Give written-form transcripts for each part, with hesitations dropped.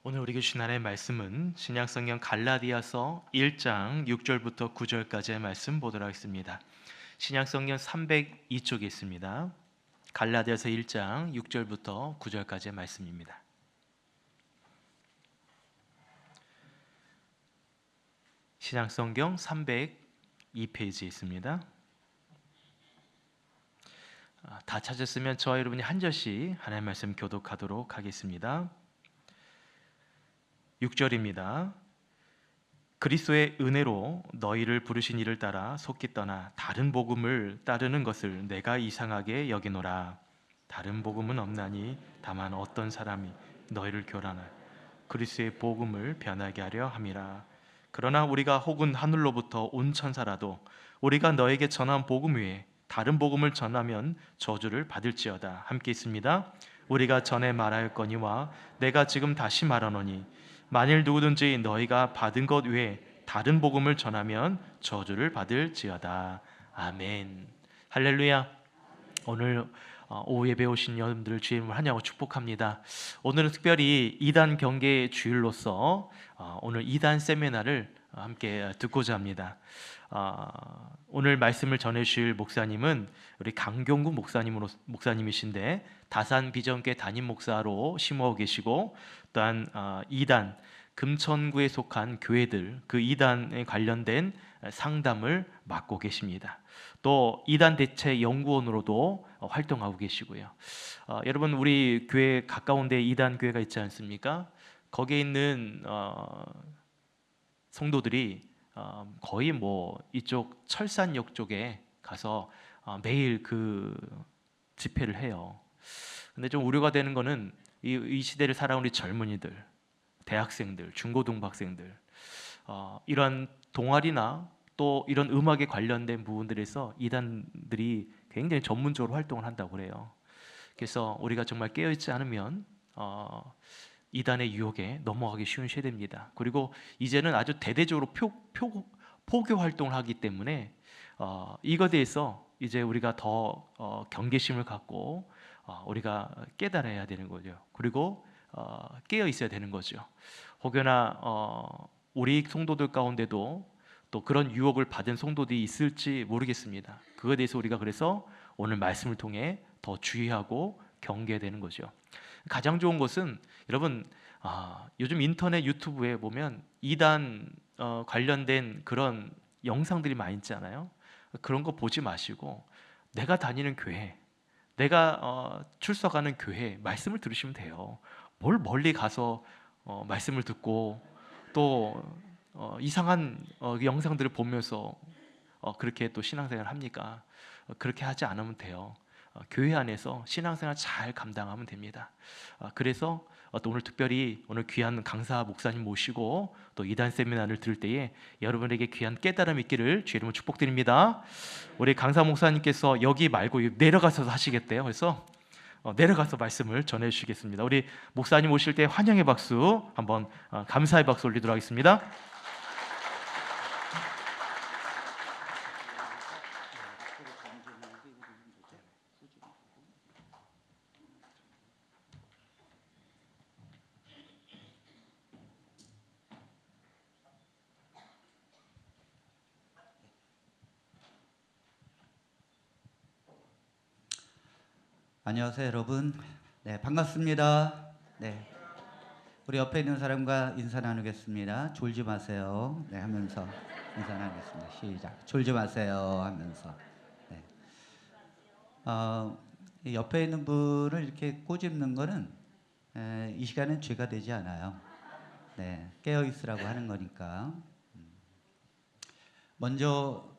오늘 우리에게 주신 하나님의 말씀은 신약성경 갈라디아서 1장 6절부터 9절까지의 말씀 보도록 하겠습니다. 신약성경 302쪽에 있습니다. 갈라디아서 1장 6절부터 9절까지의 말씀입니다. 신약성경 302페이지에 있습니다. 다 찾았으면 저와 여러분이 한 절씩 하나님의 말씀 교독하도록 하겠습니다. 6절입니다. 그리스도의 은혜로 너희를 부르신 이를 따라 속기 떠나 다른 복음을 따르는 것을 내가 이상하게 여기노라. 다른 복음은 없나니 다만 어떤 사람이 너희를 교란하여 그리스도의 복음을 변하게 하려 함이라. 그러나 우리가 혹은 하늘로부터 온 천사라도 우리가 너에게 전한 복음 외에 다른 복음을 전하면 저주를 받을지어다. 함께 있습니다. 우리가 전에 말하였거니와 내가 지금 다시 말하노니 만일 누구든지 너희가 받은 것 외에 다른 복음을 전하면 저주를 받을지어다. 아멘. 할렐루야. 오늘 오후 예배 오신 여러분들을 주의 이름으로 환영하고 축복합니다. 오늘은 특별히 이단 경계 주일로서 오늘 이단 세미나를 함께 듣고자 합니다. 오늘 말씀을 전해주실 목사님은 우리 강경구 목사님이신데 다산 비전교회 담임 목사로 심호하고 계시고, 또한 이단 금천구에 속한 교회들 그 이단에 관련된 상담을 맡고 계십니다. 또 이단 대책 연구원으로도 활동하고 계시고요. 여러분, 우리 교회 가까운 데 이단 교회가 있지 않습니까? 거기에 있는 성도들이 거의 뭐 이쪽 철산역 쪽에 가서 매일 그 집회를 해요. 근데 좀 우려가 되는 거는 이 시대를 살아온 우리 젊은이들, 대학생들, 중고등학생들, 이런 동아리나 또 이런 음악에 관련된 부분들에서 이단들이 굉장히 전문적으로 활동을 한다고 그래요. 그래서 우리가 정말 깨어있지 않으면 이단의 유혹에 넘어가기 쉬운 시대입니다. 그리고 이제는 아주 대대적으로 포교 활동을 하기 때문에 이것에 대해서 이제 우리가 더 경계심을 갖고 우리가 깨달아야 되는 거죠. 그리고 깨어 있어야 되는 거죠. 혹여나 우리 성도들 가운데도 또 그런 유혹을 받은 성도들이 있을지 모르겠습니다. 그거에 대해서 우리가 그래서 오늘 말씀을 통해 더 주의하고 경계해야 되는 거죠. 가장 좋은 것은 여러분, 요즘 인터넷 유튜브에 보면 이단 관련된 그런 영상들이 많이 있잖아요. 그런 거 보지 마시고 내가 다니는 교회, 내가 출석하는 교회 말씀을 들으시면 돼요. 뭘 멀리 가서 말씀을 듣고 또 이상한 영상들을 보면서 그렇게 또 신앙생활을 합니까? 그렇게 하지 않으면 돼요. 교회 안에서 신앙생활 잘 감당하면 됩니다. 그래서 또 오늘 특별히 오늘 귀한 강사 목사님 모시고 또 이단 세미나를 들을 때에 여러분에게 귀한 깨달음 있기를 주의 이름으로 축복드립니다. 우리 강사 목사님께서 여기 말고 내려가서 하시겠대요. 그래서 내려가서 말씀을 전해 주시겠습니다. 우리 목사님 오실 때 환영의 박수 한번, 감사의 박수 올리도록 하겠습니다. 안녕하세요, 여러분. 네, 반갑습니다. 네, 우리 옆에 있는 사람과 인사 나누겠습니다. 졸지 마세요. 네, 하면서 인사 나누겠습니다. 시작. 졸지 마세요 하면서. 네. 이 옆에 있는 분을 이렇게 꼬집는 거는 이 시간엔 죄가 되지 않아요. 네, 깨어 있으라고 하는 거니까. 먼저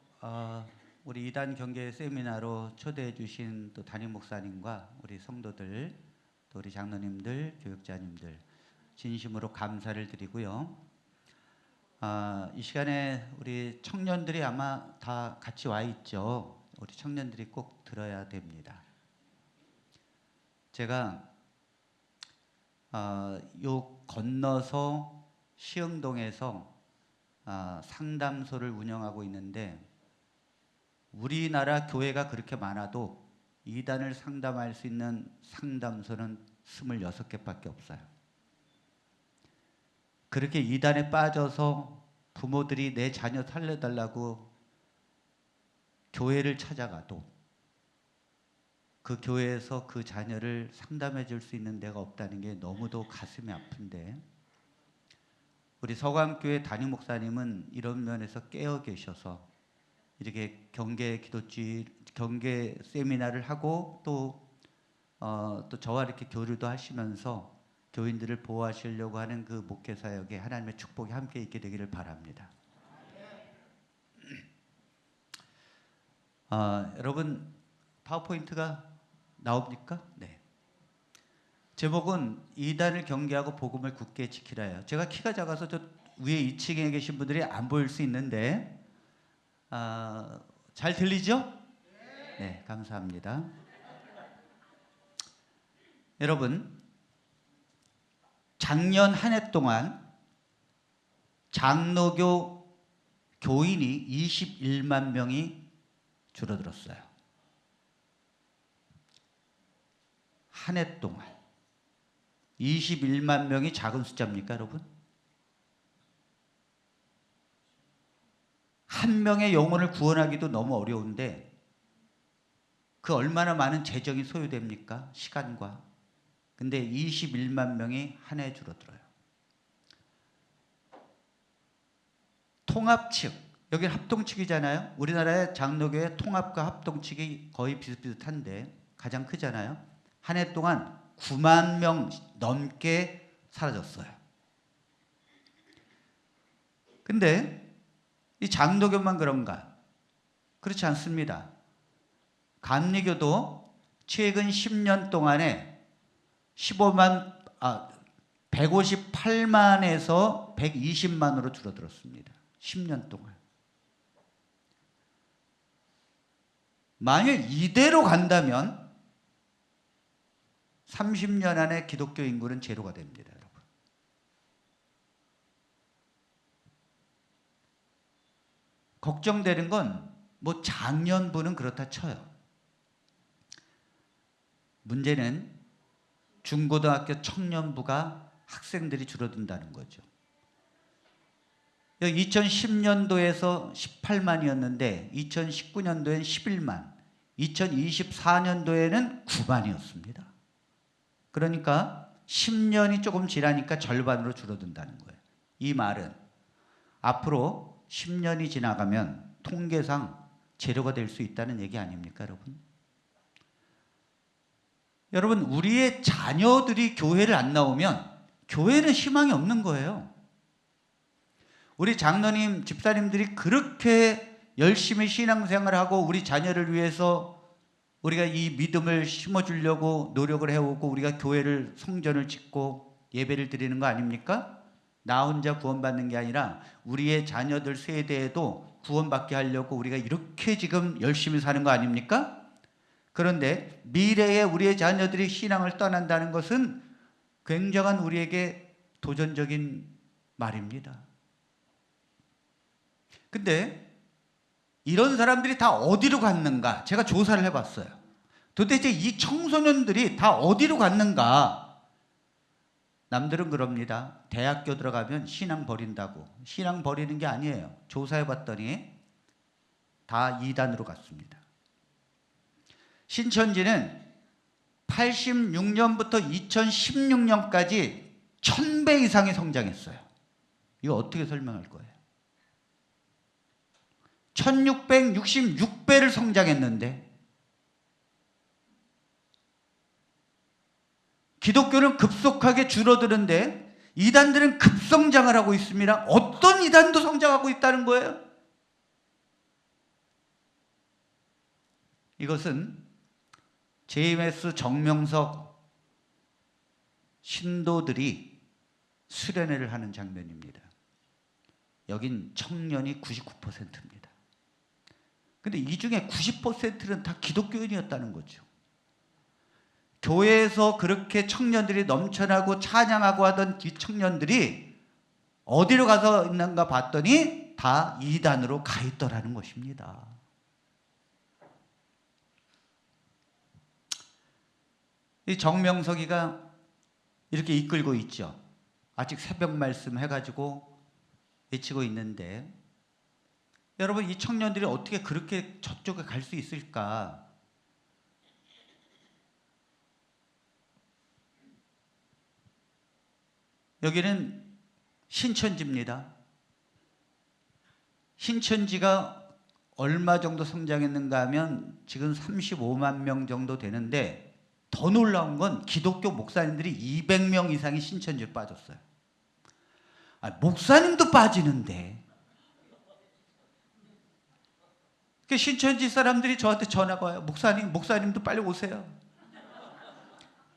우리 이단 경계 세미나로 초대해 주신 또 담임 목사님과 우리 성도들, 또 우리 장로님들, 교육자님들 진심으로 감사를 드리고요. 이 시간에 우리 청년들이 아마 다 같이 와 있죠. 우리 청년들이 꼭 들어야 됩니다. 제가 요 건너서 시흥동에서 상담소를 운영하고 있는데, 우리나라 교회가 그렇게 많아도 이단을 상담할 수 있는 상담소는 26개밖에 없어요. 그렇게 이단에 빠져서 부모들이 내 자녀 살려달라고 교회를 찾아가도 그 교회에서 그 자녀를 상담해 줄 수 있는 데가 없다는 게 너무도 가슴이 아픈데, 우리 서강교회 담임 목사님은 이런 면에서 깨어 계셔서 이렇게 경계 기도주의, 경계 세미나를 하고 또 저와 이렇게 교류도 하시면서 교인들을 보호하시려고 하는 그 목회 사역에 하나님의 축복이 함께 있게 되기를 바랍니다. 여러분, 파워포인트가 나옵니까? 네. 제목은 이단을 경계하고 복음을 굳게 지키라예요. 제가 키가 작아서 저 위에 2층에 계신 분들이 안 보일 수 있는데 잘 들리죠? 네, 감사합니다. 여러분, 작년 한 해 동안 장로교 교인이 21만 명이 줄어들었어요. 한 해 동안 21만 명이 작은 숫자입니까, 여러분? 한 명의 영혼을 구원하기도 너무 어려운데 그 얼마나 많은 재정이 소요됩니까? 시간과. 근데 21만 명이 한 해 줄어들어요. 통합 측, 여기 합동 측이잖아요. 우리나라의 장로교의 통합과 합동 측이 거의 비슷비슷한데 가장 크잖아요. 한 해 동안 9만 명 넘게 사라졌어요. 근데 이 장로교만 그런가? 그렇지 않습니다. 감리교도 최근 10년 동안에 158만에서 120만으로 줄어들었습니다. 10년 동안. 만일 이대로 간다면 30년 안에 기독교 인구는 제로가 됩니다, 여러분. 걱정되는 건 뭐 작년부는 그렇다 쳐요. 문제는 중고등학교 청년부가 학생들이 줄어든다는 거죠. 2010년도에서 18만이었는데 2019년도엔 11만, 2024년도에는 9만이었습니다. 그러니까 10년이 조금 지나니까 절반으로 줄어든다는 거예요. 이 말은 앞으로 10년이 지나가면 통계상 제로가 될 수 있다는 얘기 아닙니까, 여러분? 여러분, 우리의 자녀들이 교회를 안 나오면 교회는 희망이 없는 거예요. 우리 장로님, 집사님들이 그렇게 열심히 신앙생활을 하고 우리 자녀를 위해서 우리가 이 믿음을 심어주려고 노력을 해오고 우리가 교회를 성전을 짓고 예배를 드리는 거 아닙니까? 나 혼자 구원받는 게 아니라 우리의 자녀들 세대에도 구원받게 하려고 우리가 이렇게 지금 열심히 사는 거 아닙니까? 그런데 미래에 우리의 자녀들이 신앙을 떠난다는 것은 굉장한 우리에게 도전적인 말입니다. 근데 이런 사람들이 다 어디로 갔는가? 제가 조사를 해봤어요. 도대체 이 청소년들이 다 어디로 갔는가? 남들은 그럽니다. 대학교 들어가면 신앙 버린다고. 신앙 버리는 게 아니에요. 조사해봤더니 다 이단으로 갔습니다. 신천지는 86년부터 2016년까지 1000배 이상이 성장했어요. 이거 어떻게 설명할 거예요? 1666배를 성장했는데 기독교는 급속하게 줄어드는데 이단들은 급성장을 하고 있습니다. 어떤 이단도 성장하고 있다는 거예요. 이것은 JMS 정명석 신도들이 수련회를 하는 장면입니다. 여긴 청년이 99%입니다. 근데 이 중에 90%는 다 기독교인이었다는 거죠. 교회에서 그렇게 청년들이 넘쳐나고 찬양하고 하던 이 청년들이 어디로 가서 있는가 봤더니 다 이단으로 가 있더라는 것입니다. 이 정명석이가 이렇게 이끌고 있죠. 아직 새벽 말씀 해가지고 외치고 있는데, 여러분 이 청년들이 어떻게 그렇게 저쪽에 갈 수 있을까? 여기는 신천지입니다. 신천지가 얼마 정도 성장했는가 하면 지금 35만 명 정도 되는데, 더 놀라운 건 기독교 목사님들이 200명 이상이 신천지에 빠졌어요. 목사님도 빠지는데. 신천지 사람들이 저한테 전화가 와요. 목사님도 빨리 오세요.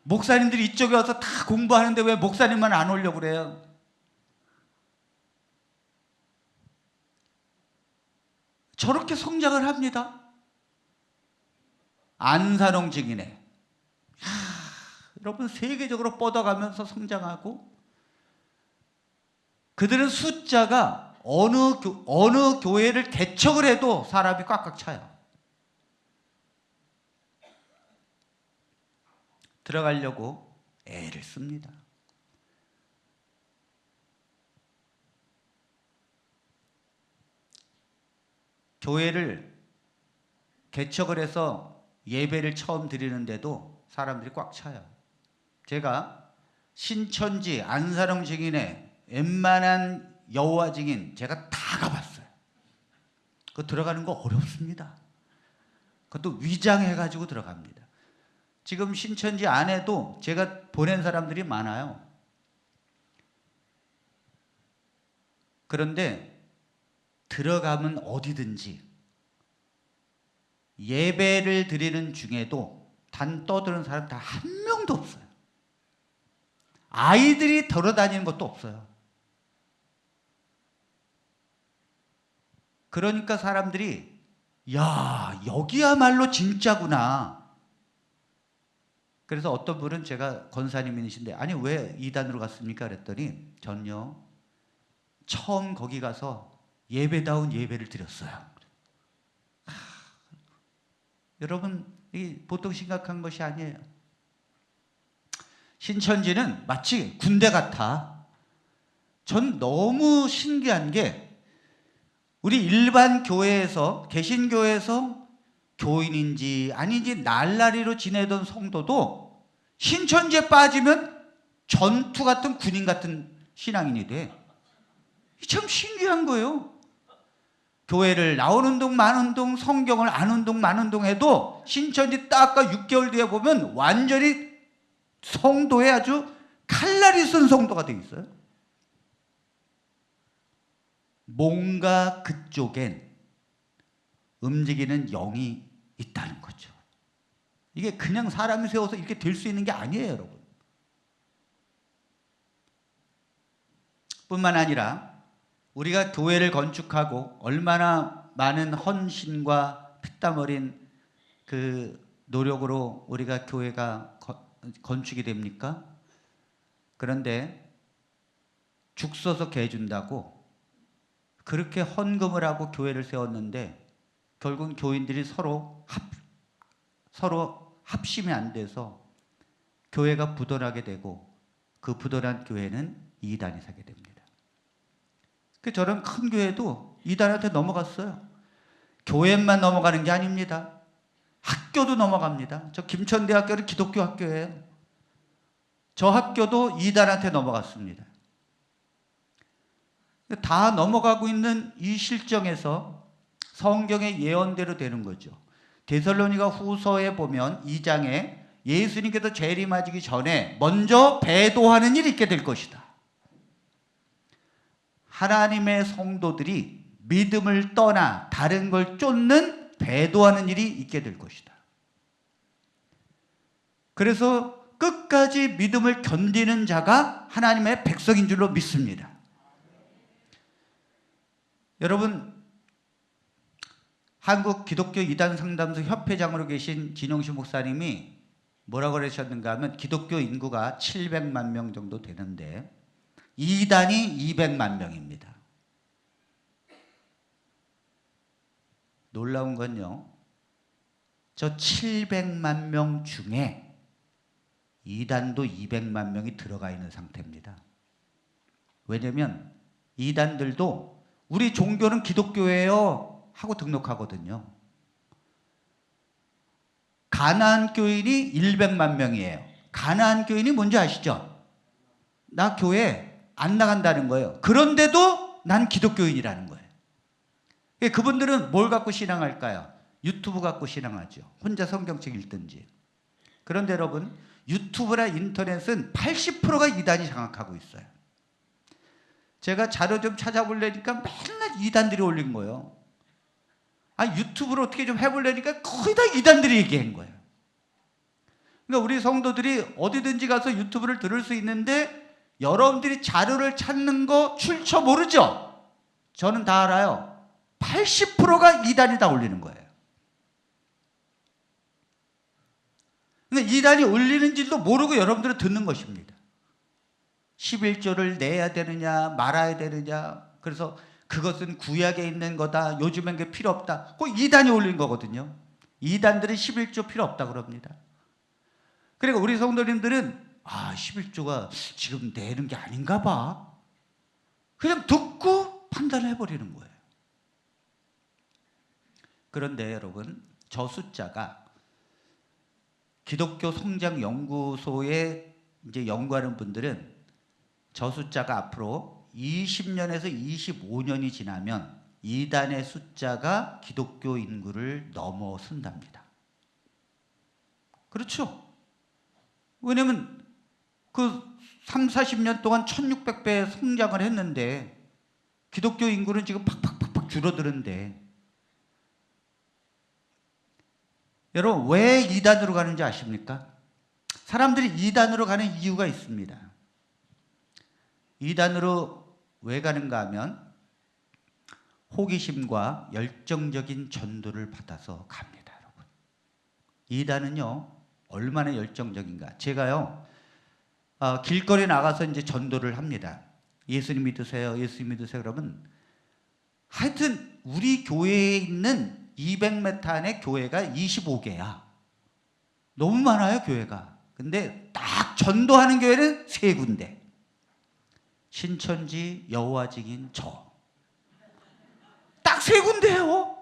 목사님들이 이쪽에 와서 다 공부하는데 왜 목사님만 안 오려고 그래요? 저렇게 성장을 합니다. 안산홍 증인회. 여러분 세계적으로 뻗어가면서 성장하고, 그들은 숫자가 어느 교회를 개척을 해도 사람이 꽉꽉 차요. 들어가려고 애를 씁니다. 교회를 개척을 해서 예배를 처음 드리는데도 사람들이 꽉 차요. 제가 신천지, 안산홍 증인회, 웬만한 여호와 증인 제가 다 가봤어요. 그거 들어가는 거 어렵습니다. 그것도 위장해가지고 들어갑니다. 지금 신천지 안에도 제가 보낸 사람들이 많아요. 그런데 들어가면 어디든지 예배를 드리는 중에도 단 떠드는 사람 다 한 명도 없어요. 아이들이 돌아다니는 것도 없어요. 그러니까 사람들이 야, 여기야말로 진짜구나. 그래서 어떤 분은, 제가 권사님이신데 아니 왜 이단으로 갔습니까? 그랬더니 전요, 처음 거기 가서 예배다운 예배를 드렸어요. 여러분 이게 보통 심각한 것이 아니에요. 신천지는 마치 군대 같아. 전 너무 신기한 게, 우리 일반 교회에서, 개신교회에서 교인인지 아닌지 날라리로 지내던 성도도 신천지에 빠지면 전투 같은 군인 같은 신앙인이 돼. 참 신기한 거예요. 교회를 나오는 동 마는 동, 성경을 아는 동 마는 동 해도 신천지 딱 6개월 뒤에 보면 완전히 성도에 아주 칼날이 쓴 성도가 돼 있어요. 뭔가 그쪽엔 움직이는 영이 있다는 거죠. 이게 그냥 사람이 세워서 이렇게 될 수 있는 게 아니에요, 여러분. 뿐만 아니라 우리가 교회를 건축하고 얼마나 많은 헌신과 피땀 어린 그 노력으로 우리가 교회가 건축이 됩니까? 그런데 죽 써서 개 준다고 그렇게 헌금을 하고 교회를 세웠는데, 결국 교인들이 서로 합심이 안 돼서 교회가 부도나게 되고, 그 부도난 교회는 이단이 사게 됩니다. 저런 큰 교회도 이단한테 넘어갔어요. 교회만 넘어가는 게 아닙니다. 학교도 넘어갑니다. 저 김천대학교는 기독교 학교예요. 저 학교도 이단한테 넘어갔습니다. 다 넘어가고 있는 이 실정에서 성경의 예언대로 되는 거죠. 데살로니가 후서에 보면 2장에 예수님께서 재림하시기 전에 먼저 배도하는 일이 있게 될 것이다. 하나님의 성도들이 믿음을 떠나 다른 걸 쫓는 배도하는 일이 있게 될 것이다. 그래서 끝까지 믿음을 견디는 자가 하나님의 백성인 줄로 믿습니다. 여러분, 한국 기독교 이단 상담소 협회장으로 계신 진용식 목사님이 뭐라고 그러셨는가 하면, 기독교 인구가 700만 명 정도 되는데 이단이 200만 명입니다. 놀라운 건요, 저 700만 명 중에 이단도 200만 명이 들어가 있는 상태입니다. 왜냐면 이단들도 우리 종교는 기독교예요 하고 등록하거든요. 가나안 교인이 100만 명이에요. 가나안 교인이 뭔지 아시죠? 나 교회 안 나간다는 거예요. 그런데도 난 기독교인이라는 거예요. 그분들은 뭘 갖고 신앙할까요? 유튜브 갖고 신앙하죠. 혼자 성경책 읽든지. 그런데 여러분, 유튜브나 인터넷은 80%가 이단이 장악하고 있어요. 제가 자료 좀 찾아보려니까 맨날 이단들이 올린 거예요. 유튜브를 어떻게 좀 해보려니까 거의 다 이단들이 얘기한 거예요. 그러니까 우리 성도들이 어디든지 가서 유튜브를 들을 수 있는데 여러분들이 자료를 찾는 거 출처 모르죠? 저는 다 알아요. 80%가 이단이 다 올리는 거예요. 그러니까 이단이 올리는 줄도 모르고 여러분들은 듣는 것입니다. 11조를 내야 되느냐 말아야 되느냐, 그래서 그것은 구약에 있는 거다, 요즘엔 그게 필요 없다, 꼭 이단이 올린 거거든요. 이단들은 11조 필요 없다 그럽니다. 그러니까 우리 성도님들은 11조가 지금 내는 게 아닌가 봐, 그냥 듣고 판단을 해버리는 거예요. 그런데 여러분, 저 숫자가 기독교 성장 연구소에 이제 연구하는 분들은 저 숫자가 앞으로 20년에서 25년이 지나면 이단의 숫자가 기독교 인구를 넘어선답니다. 그렇죠? 왜냐면 그 3, 40년 동안 1600배 성장을 했는데 기독교 인구는 지금 팍팍팍팍 줄어드는데, 여러분 왜 이단으로 가는지 아십니까? 사람들이 이단으로 가는 이유가 있습니다. 이단으로 왜 가는가 하면 호기심과 열정적인 전도를 받아서 갑니다, 여러분. 이단은요, 얼마나 열정적인가. 제가요, 길거리에 나가서 이제 전도를 합니다. 예수님 믿으세요, 예수님 믿으세요. 그러면 하여튼 우리 교회에 있는 200m 안에 교회가 25개야. 너무 많아요, 교회가. 근데 딱 전도하는 교회는 3군데. 신천지, 여호와 증인, 저. 딱 3군데예요.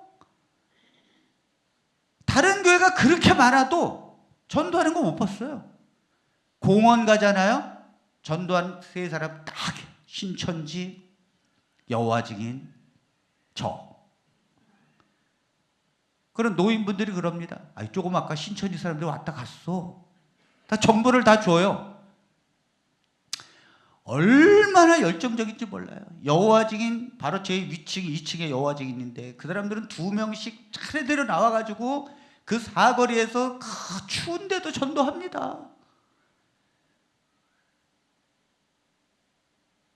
다른 교회가 그렇게 많아도 전도하는 거 못 봤어요. 공원 가잖아요. 전도한 3사람 딱 신천지, 여호와 증인, 저. 그런 노인분들이 그럽니다. 조금 아까 신천지 사람들 왔다 갔어. 다 정보를 다 줘요. 얼마나 열정적인지 몰라요. 여호와 증인, 바로 제 위층 2층에 여호와 증인인데 그 사람들은 2명씩 차례대로 나와가지고 그 사거리에서 그 추운데도 전도합니다.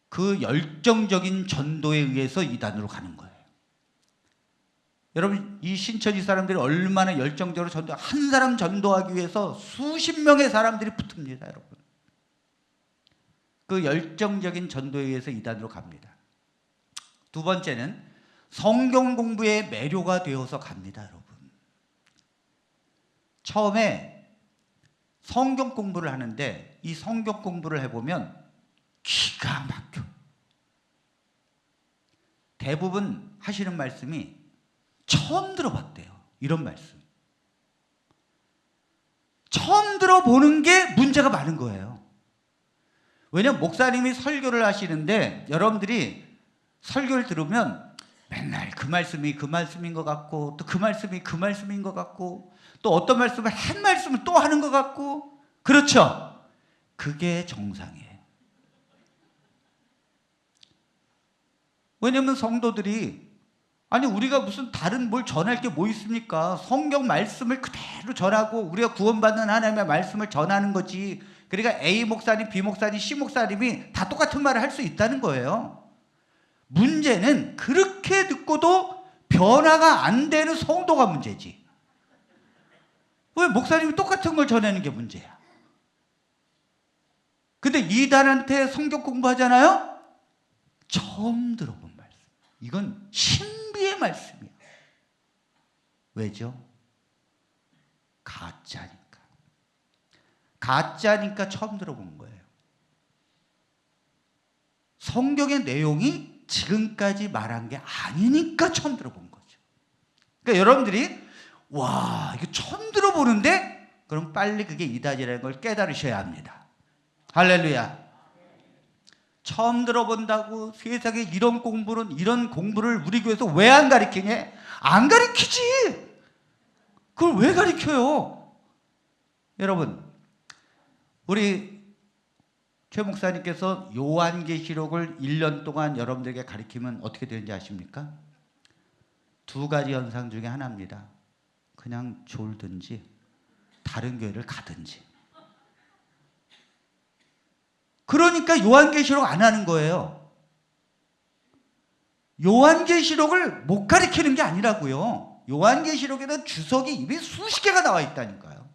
그 열정적인 전도에 의해서 이단으로 가는 거예요. 여러분, 이 신천지 사람들이 얼마나 열정적으로 한 사람 전도하기 위해서 수십 명의 사람들이 붙습니다, 여러분. 그 열정적인 전도에 의해서 이단으로 갑니다. 두 번째는 성경 공부에 매료가 되어서 갑니다, 여러분. 처음에 성경 공부를 하는데 이 성경 공부를 해보면 기가 막혀. 대부분 하시는 말씀이 처음 들어봤대요. 이런 말씀. 처음 들어보는 게 문제가 많은 거예요. 왜냐면 목사님이 설교를 하시는데 여러분들이 설교를 들으면 맨날 그 말씀이 그 말씀인 것 같고, 또 그 말씀이 그 말씀인 것 같고, 또 어떤 말씀을 한 말씀을 또 하는 것 같고, 그렇죠? 그게 정상이에요. 왜냐면 성도들이, 우리가 무슨 다른 뭘 전할 게 뭐 있습니까? 성경 말씀을 그대로 전하고 우리가 구원받는 하나님의 말씀을 전하는 거지. 그러니까 A 목사님, B 목사님, C 목사님이 다 똑같은 말을 할 수 있다는 거예요. 문제는 그렇게 듣고도 변화가 안 되는 성도가 문제지. 왜 목사님이 똑같은 걸 전하는 게 문제야? 근데 이단한테 성경 공부하잖아요? 처음 들어본 말씀. 이건 신비의 말씀이야. 왜죠? 가짜니까. 가짜니까 처음 들어본 거예요. 성경의 내용이 지금까지 말한 게 아니니까 처음 들어본 거죠. 그러니까 여러분들이 와, 이거 처음 들어보는데, 그럼 빨리 그게 이단이라는 걸 깨달으셔야 합니다. 할렐루야. 처음 들어본다고 세상에 이런 공부를 우리 교회에서 왜 안 가르치냐? 안 가르치지. 그걸 왜 가르쳐요? 여러분, 우리 최 목사님께서 요한계시록을 1년 동안 여러분들에게 가르치면 어떻게 되는지 아십니까? 두 가지 현상 중에 하나입니다. 그냥 졸든지 다른 교회를 가든지. 그러니까 요한계시록 안 하는 거예요. 요한계시록을 못 가르치는 게 아니라고요. 요한계시록에는 주석이 입에 수십 개가 나와 있다니까요.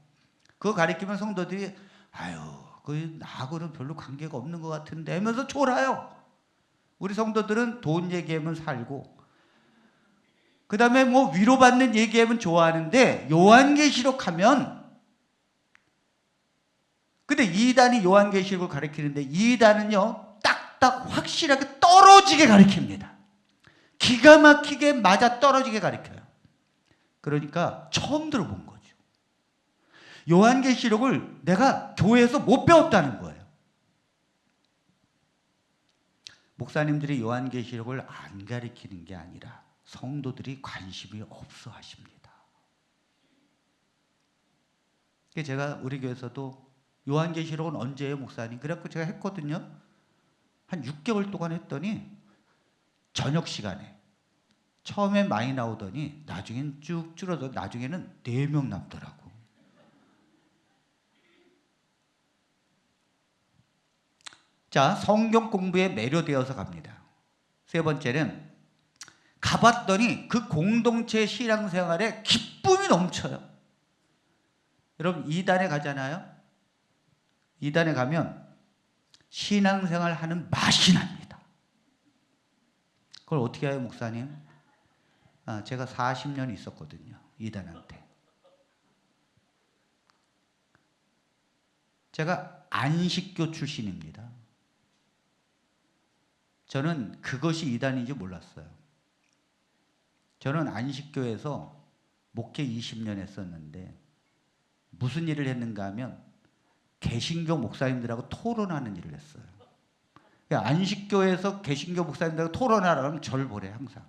그거 가르치면 성도들이 아유, 그 나하고는 별로 관계가 없는 것 같은데 하면서 졸아요. 우리 성도들은 돈 얘기하면 살고, 그 다음에 뭐 위로받는 얘기하면 좋아하는데, 요한계시록 하면, 근데 이단이 요한계시록을 가르치는데, 이단은요 딱딱 확실하게 떨어지게 가르칩니다. 기가 막히게 맞아 떨어지게 가르쳐요. 그러니까 처음 들어본 거죠. 요한계시록을 내가 교회에서 못 배웠다는 거예요. 목사님들이 요한계시록을 안 가르치는 게 아니라 성도들이 관심이 없어 하십니다. 제가 우리 교회에서도 요한계시록은 언제예요, 목사님? 그래갖고 제가 했거든요. 한 6개월 동안 했더니 저녁 시간에 처음에 많이 나오더니 나중엔 쭉 줄어서 나중에는 4명 남더라고. 자, 성경 공부에 매료되어서 갑니다. 세 번째는 가봤더니 그 공동체 신앙생활에 기쁨이 넘쳐요. 여러분, 이단에 가잖아요. 이단에 가면 신앙생활 하는 맛이 납니다. 그걸 어떻게 해요, 목사님? 제가 40년 있었거든요, 이단한테. 제가 안식교 출신입니다. 저는 그것이 이단인지 몰랐어요. 저는 안식교에서 목회 20년 했었는데 무슨 일을 했는가 하면 개신교 목사님들하고 토론하는 일을 했어요. 안식교에서 개신교 목사님들하고 토론하라면 절 보래, 항상.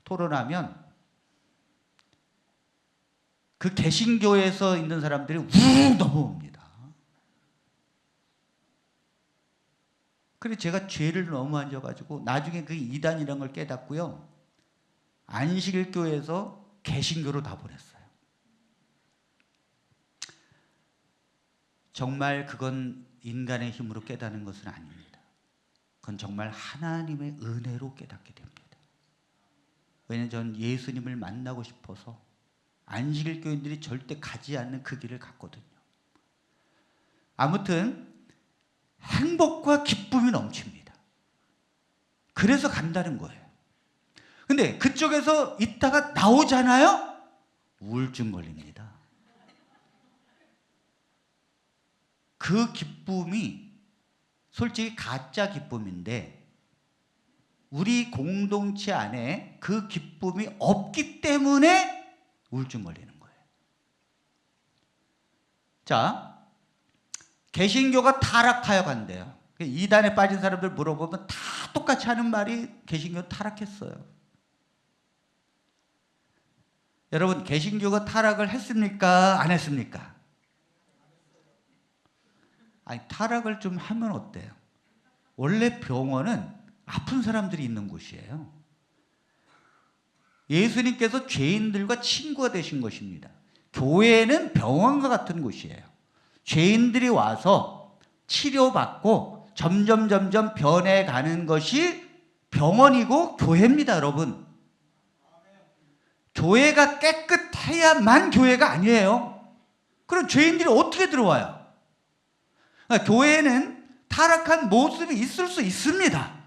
토론하면 그 개신교에서 있는 사람들이 우르르 넘어옵니다. 그래서 제가 죄를 너무 안 져가지고 나중에 그 이단이라는 걸 깨닫고요, 안식일교에서 개신교로 다 보냈어요. 정말 그건 인간의 힘으로 깨닫는 것은 아닙니다. 그건 정말 하나님의 은혜로 깨닫게 됩니다. 왜냐하면 저는 예수님을 만나고 싶어서 안식일 교인들이 절대 가지 않는 그 길을 갔거든요. 아무튼 행복과 기쁨이 넘칩니다. 그래서 간다는 거예요. 근데 그쪽에서 있다가 나오잖아요? 우울증 걸립니다. 그 기쁨이 솔직히 가짜 기쁨인데 우리 공동체 안에 그 기쁨이 없기 때문에 우울증 걸리는 거예요. 자, 개신교가 타락하여 간대요. 이단에 빠진 사람들 물어보면 다 똑같이 하는 말이 개신교 타락했어요. 여러분, 개신교가 타락을 했습니까? 안 했습니까? 아니, 타락을 좀 하면 어때요? 원래 병원은 아픈 사람들이 있는 곳이에요. 예수님께서 죄인들과 친구가 되신 것입니다. 교회는 병원과 같은 곳이에요. 죄인들이 와서 치료받고 점점 변해가는 것이 병원이고 교회입니다, 여러분. 교회가 깨끗해야만 교회가 아니에요. 그럼 죄인들이 어떻게 들어와요? 그러니까 교회는 타락한 모습이 있을 수 있습니다.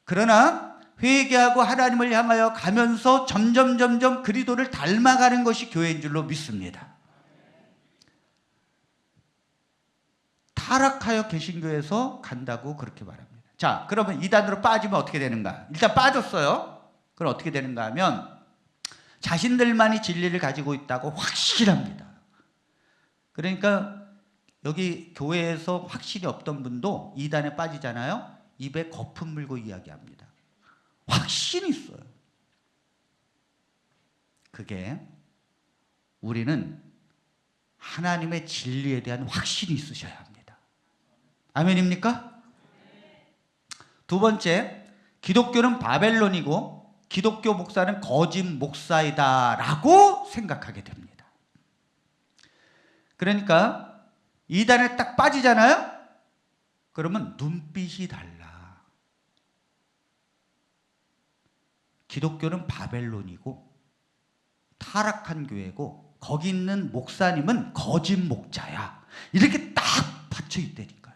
그러나 회개하고 하나님을 향하여 가면서 점점 그리스도를 닮아가는 것이 교회인 줄로 믿습니다. 타락하여 개신교에서 간다고 그렇게 말합니다. 자, 그러면 이단으로 빠지면 어떻게 되는가? 일단 빠졌어요. 그럼 어떻게 되는가 하면 자신들만이 진리를 가지고 있다고 확실합니다. 그러니까 여기 교회에서 확신이 없던 분도 이단에 빠지잖아요. 입에 거품 물고 이야기합니다. 확신이 있어요. 그게 우리는 하나님의 진리에 대한 확신이 있으셔야 합니다. 아멘입니까? 두 번째, 기독교는 바벨론이고 기독교 목사는 거짓 목사이다 라고 생각하게 됩니다. 그러니까 이단에 딱 빠지잖아요. 그러면 눈빛이 달라. 기독교는 바벨론이고 타락한 교회고 거기 있는 목사님은 거짓 목자야. 이렇게 딱 받쳐 있다니까요.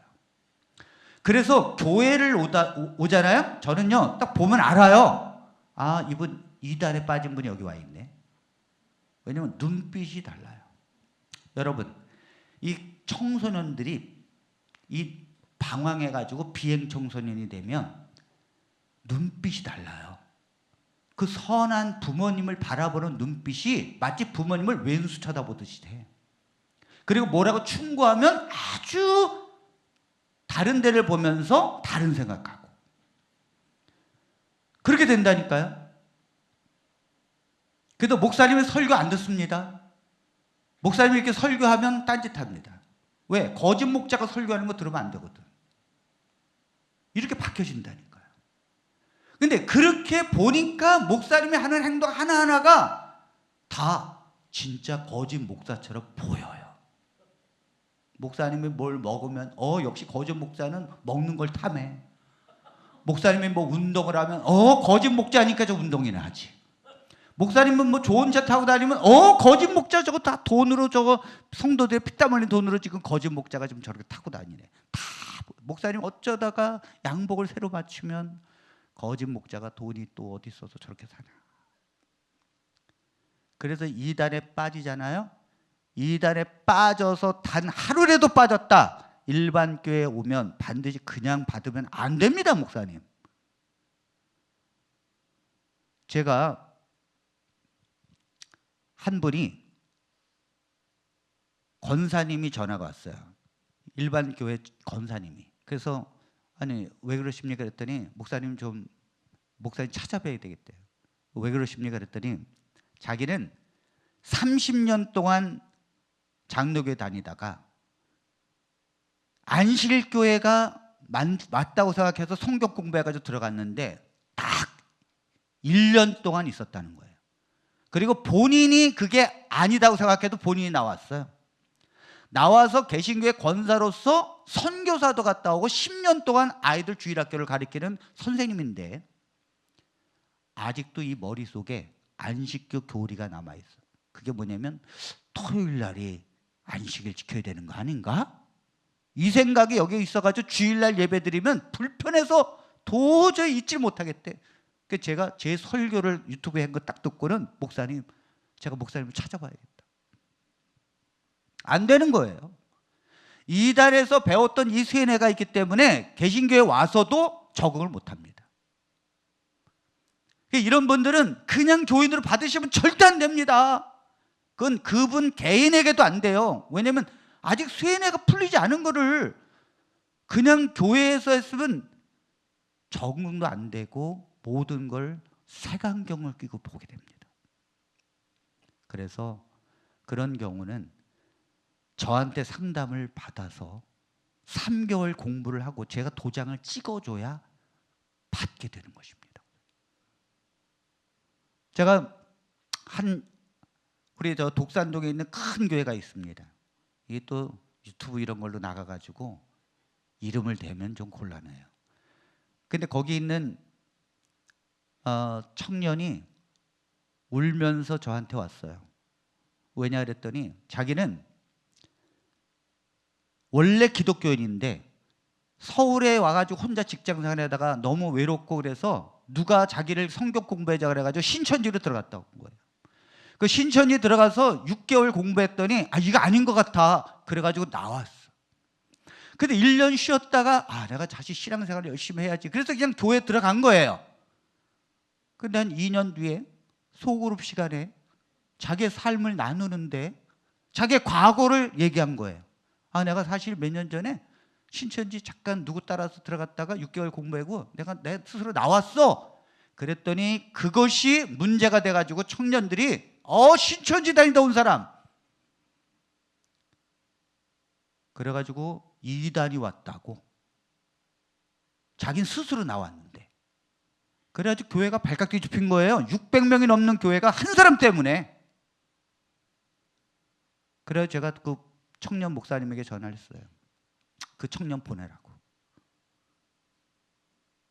그래서 교회를 오잖아요. 저는요, 딱 보면 알아요. 아, 이분 이단에 빠진 분이 여기 와 있네. 왜냐면 눈빛이 달라요. 여러분, 이 청소년들이 이 방황해가지고 비행 청소년이 되면 눈빛이 달라요. 그 선한 부모님을 바라보는 눈빛이 마치 부모님을 왼수 쳐다보듯이 돼. 그리고 뭐라고 충고하면 아주 다른 데를 보면서 다른 생각하고. 그렇게 된다니까요. 그래도 목사님의 설교 안 듣습니다. 목사님이 이렇게 설교하면 딴짓합니다. 왜? 거짓 목자가 설교하는 거 들으면 안 되거든. 이렇게 박혀진다니까요. 근데 그렇게 보니까 목사님이 하는 행동 하나하나가 다 진짜 거짓 목사처럼 보여요. 목사님이 뭘 먹으면 역시 거짓 목사는 먹는 걸 탐해. 목사님이 뭐 운동을 하면 거짓 목자니까 저 운동이나 하지. 목사님은 뭐 좋은 차 타고 다니면 거짓 목자 저거 다 돈으로 저거 성도들의 피땀 흘린 돈으로 지금 거짓 목자가 지금 저렇게 타고 다니네. 다 목사님 어쩌다가 양복을 새로 맞추면 거짓 목자가 돈이 또 어디 있어서 저렇게 사냐. 그래서 이단에 빠지잖아요. 이단에 빠져서 단 하루라도 빠졌다. 일반 교회에 오면 반드시 그냥 받으면 안 됩니다, 목사님. 제가 한 분이 권사님이 전화가 왔어요. 일반 교회 권사님이. 그래서 아니 왜 그러십니까 그랬더니 목사님 찾아뵈야 되겠대요. 왜 그러십니까 그랬더니 자기는 30년 동안 장로교회 다니다가 안식일교회가 맞다고 생각해서 성경 공부해가지고 들어갔는데 딱 1년 동안 있었다는 거예요. 그리고 본인이 그게 아니다고 생각해도 본인이 나왔어요. 나와서 개신교회 권사로서 선교사도 갔다 오고 10년 동안 아이들 주일학교를 가르치는 선생님인데 아직도 이 머릿속에 안식교 교리가 남아있어요. 그게 뭐냐면 토요일 날이 안식일 지켜야 되는 거 아닌가? 이 생각이 여기 있어가지고 주일날 예배 드리면 불편해서 도저히 잊지 못하겠대. 그래서 제가 제 설교를 유튜브에 한 거 딱 듣고는 제가 목사님을 찾아봐야겠다. 안 되는 거예요. 이단에서 배웠던 이 세뇌가 있기 때문에 개신교에 와서도 적응을 못합니다. 이런 분들은 그냥 교인으로 받으시면 절대 안 됩니다. 그건 그분 개인에게도 안 돼요. 왜냐하면 아직 세뇌가 풀리지 않은 거를 그냥 교회에서 했으면 적응도 안 되고 모든 걸 색안경을 끼고 보게 됩니다. 그래서 그런 경우는 저한테 상담을 받아서 3개월 공부를 하고 제가 도장을 찍어줘야 받게 되는 것입니다. 제가 우리 저 독산동에 있는 큰 교회가 있습니다. 이게 또 유튜브 이런 걸로 나가가지고 이름을 대면 좀 곤란해요. 근데 거기 있는 청년이 울면서 저한테 왔어요. 왜냐 그랬더니 자기는 원래 기독교인인데 서울에 와가지고 혼자 직장생활하다가 너무 외롭고 그래서 누가 자기를 성경 공부하자 그래가지고 신천지로 들어갔다 온 거예요. 그 신천지 들어가서 6개월 공부했더니 이거 아닌 것 같아. 그래가지고 나왔어. 근데 1년 쉬었다가 내가 다시 신앙생활을 열심히 해야지. 그래서 그냥 교회 들어간 거예요. 근데 한 2년 뒤에 소그룹 시간에 자기의 삶을 나누는데 자기의 과거를 얘기한 거예요. 내가 사실 몇 년 전에 신천지 잠깐 누구 따라서 들어갔다가 6개월 공부하고 내가 내 스스로 나왔어. 그랬더니 그것이 문제가 돼가지고 청년들이 신천지 다니다 온 사람, 그래가지고 이단이 왔다고 자긴 스스로 나왔는데, 그래가지고 교회가 발칵 뒤집힌 거예요. 600명이 넘는 교회가 한 사람 때문에. 그래서 제가 그 청년 목사님에게 전화를 했어요. 그 청년 보내라고.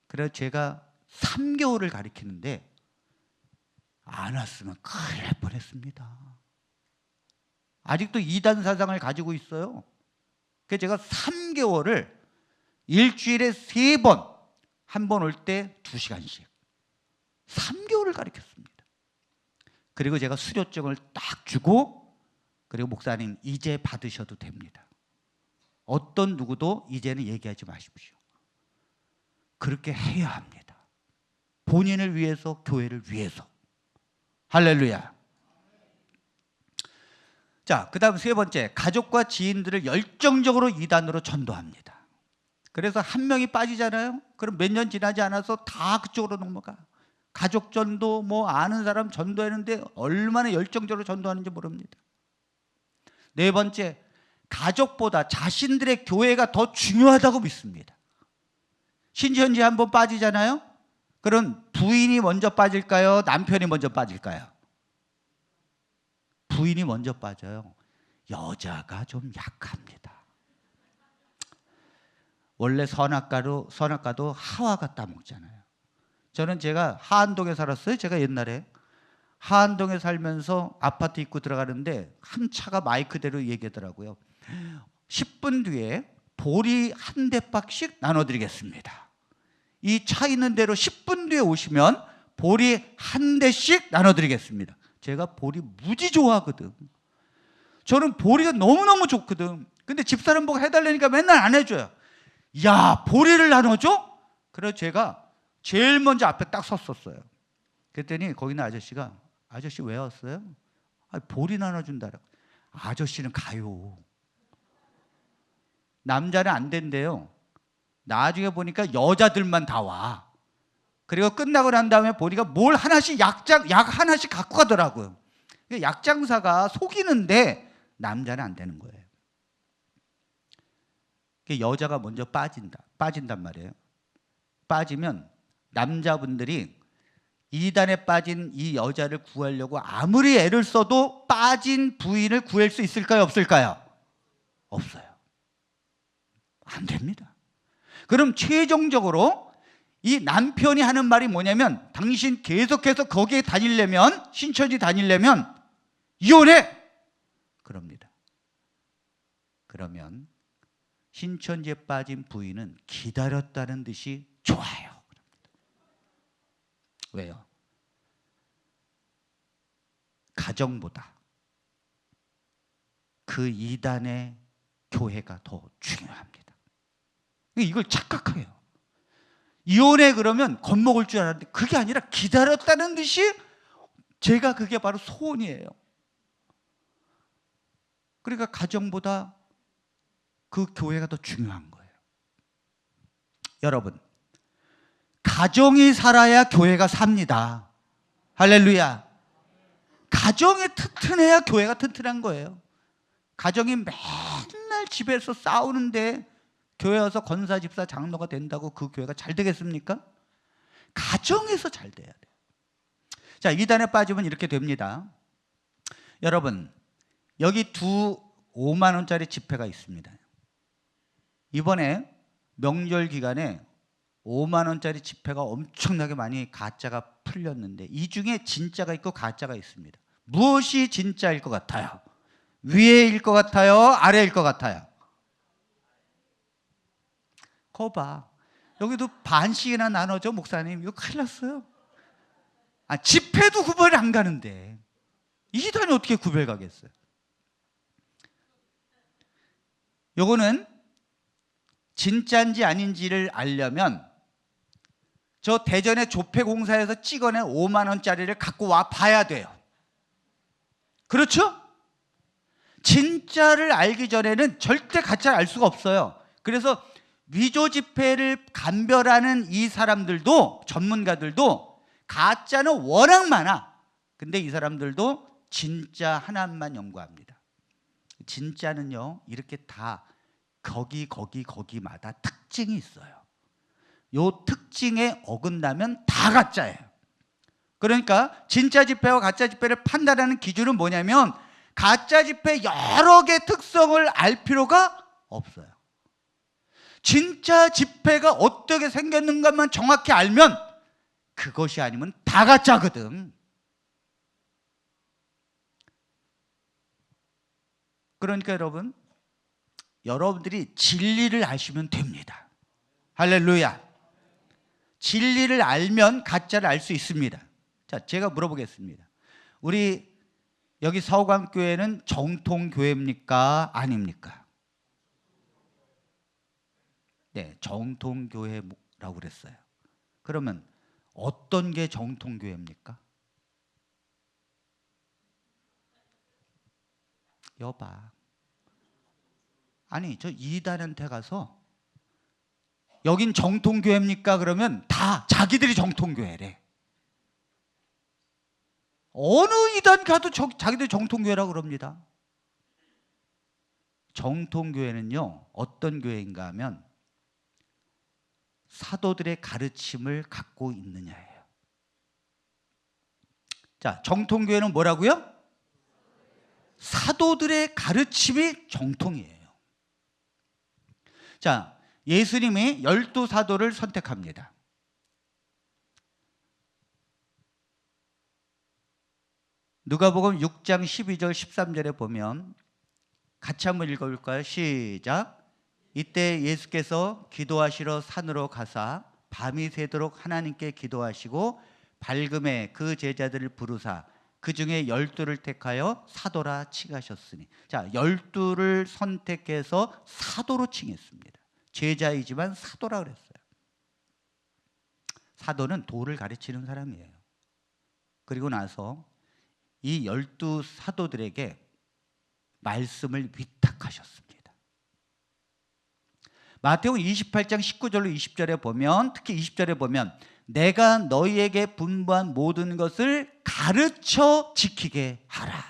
그래서 제가 3개월을 가르치는데 안 왔으면 큰일 날 뻔했습니다. 아직도 이단 사상을 가지고 있어요. 그래서 제가 3개월을 일주일에 3번, 한 번 올 때 2시간씩 3개월을 가르쳤습니다. 그리고 제가 수료증을 딱 주고, 그리고 목사님 이제 받으셔도 됩니다. 어떤 누구도 이제는 얘기하지 마십시오. 그렇게 해야 합니다. 본인을 위해서, 교회를 위해서. 할렐루야. 자, 그 다음 3번째, 가족과 지인들을 열정적으로 이단으로 전도합니다. 그래서 한 명이 빠지잖아요. 그럼 몇 년 지나지 않아서 다 그쪽으로 넘어가. 가족 전도, 아는 사람 전도하는데 얼마나 열정적으로 전도하는지 모릅니다. 4번째, 가족보다 자신들의 교회가 더 중요하다고 믿습니다. 신천지 한번 빠지잖아요. 그럼 부인이 먼저 빠질까요? 남편이 먼저 빠질까요? 부인이 먼저 빠져요. 여자가 좀 약합니다. 원래 선악과도 하와가 따먹잖아요. 저는 제가 하안동에 살았어요. 제가 옛날에 하안동에 살면서 아파트 입구 들어가는데 한 차가 마이크대로 얘기하더라고요. 10분 뒤에 보리 한 대박씩 나눠드리겠습니다. 이 차 있는 대로 10분 뒤에 오시면 보리 한 대씩 나눠드리겠습니다. 제가 보리 무지 좋아하거든. 저는 보리가 너무너무 좋거든. 근데 집사람 보고 해달라니까 맨날 안 해줘요. 야, 보리를 나눠줘? 그래서 제가 제일 먼저 앞에 딱 섰었어요. 그랬더니 거기 있는 아저씨가, 아저씨 왜 왔어요? 보리 나눠준다. 아저씨는 가요. 남자는 안 된대요. 나중에 보니까 여자들만 다 와. 그리고 끝나고 난 다음에 보니까 뭘 하나씩 약 하나씩 갖고 가더라고요. 약장사가 속이는데 남자는 안 되는 거예요. 여자가 먼저 빠진단 말이에요. 빠지면 남자분들이 이단에 빠진 이 여자를 구하려고 아무리 애를 써도 빠진 부인을 구할 수 있을까요? 없을까요? 없어요. 안 됩니다. 그럼 최종적으로 이 남편이 하는 말이 뭐냐면, 당신 계속해서 거기에 다니려면, 신천지 다니려면 이혼해! 그럽니다. 그러면 신천지에 빠진 부인은 기다렸다는 듯이 좋아요. 왜요? 가정보다 그 이단의 교회가 더 중요합니다. 이걸 착각해요. 이혼해 그러면 겁먹을 줄 알았는데 그게 아니라 기다렸다는 듯이, 제가 그게 바로 소원이에요. 그러니까 가정보다 그 교회가 더 중요한 거예요. 여러분, 가정이 살아야 교회가 삽니다. 할렐루야. 가정이 튼튼해야 교회가 튼튼한 거예요. 가정이 맨날 집에서 싸우는데 교회 와서 권사, 집사, 장로가 된다고 그 교회가 잘 되겠습니까? 가정에서 잘 돼야 돼요. 자, 이단에 빠지면 이렇게 됩니다. 여러분, 여기 5만 원짜리 지폐가 있습니다. 이번에 명절 기간에 5만 원짜리 지폐가 엄청나게 많이 가짜가 풀렸는데, 이 중에 진짜가 있고 가짜가 있습니다. 무엇이 진짜일 것 같아요? 위에일 것 같아요? 아래일 것 같아요? 거 봐. 여기도 반씩이나 나눠줘, 목사님. 이거 큰일 났어요. 지폐도 구별이 안 가는데 이단이 어떻게 구별 가겠어요? 요거는 진짜인지 아닌지를 알려면 저 대전의 조폐공사에서 찍어낸 5만 원짜리를 갖고 와 봐야 돼요. 그렇죠? 진짜를 알기 전에는 절대 가짜를 알 수가 없어요. 그래서 위조 지폐를 감별하는 이 사람들도, 전문가들도 가짜는 워낙 많아. 근데 이 사람들도 진짜 하나만 연구합니다. 진짜는요, 이렇게 다 거기마다 특징이 있어요. 요 특징에 어긋나면 다 가짜예요. 그러니까 진짜 지폐와 가짜 지폐를 판단하는 기준은 뭐냐면 가짜 지폐 여러 개 특성을 알 필요가 없어요. 진짜 지폐가 어떻게 생겼는가만 정확히 알면 그것이 아니면 다 가짜거든. 그러니까 여러분들이 진리를 아시면 됩니다. 할렐루야. 진리를 알면 가짜를 알 수 있습니다. 자, 제가 물어보겠습니다. 우리 여기 서광교회는 정통교회입니까? 아닙니까? 네, 정통교회라고 그랬어요. 그러면 어떤 게 정통교회입니까? 여봐. 아니, 저 이단한테 가서 여긴 정통교회입니까? 그러면 다 자기들이 정통교회래. 어느 이단 가도 자기들이 정통교회라고 그럽니다. 정통교회는요, 어떤 교회인가 하면 사도들의 가르침을 갖고 있느냐예요. 자, 정통교회는 뭐라고요? 사도들의 가르침이 정통이에요. 자, 예수님이 12사도를 선택합니다. 누가복음 6장 12절 13절에 보면 같이 한번 읽어볼까요? 시작. 이때 예수께서 기도하시러 산으로 가사 밤이 새도록 하나님께 기도하시고 밝음에 그 제자들을 부르사 그 중에 12를 택하여 사도라 칭하셨으니, 자, 12를 선택해서 사도로 칭했습니다. 제자이지만 사도라 그랬어요. 사도는 도를 가르치는 사람이에요. 그리고 나서 이 12사도들에게 말씀을 위탁하셨습니다. 마태복음 28장 19절로 20절에 보면, 특히 20절에 보면 내가 너희에게 분부한 모든 것을 가르쳐 지키게 하라.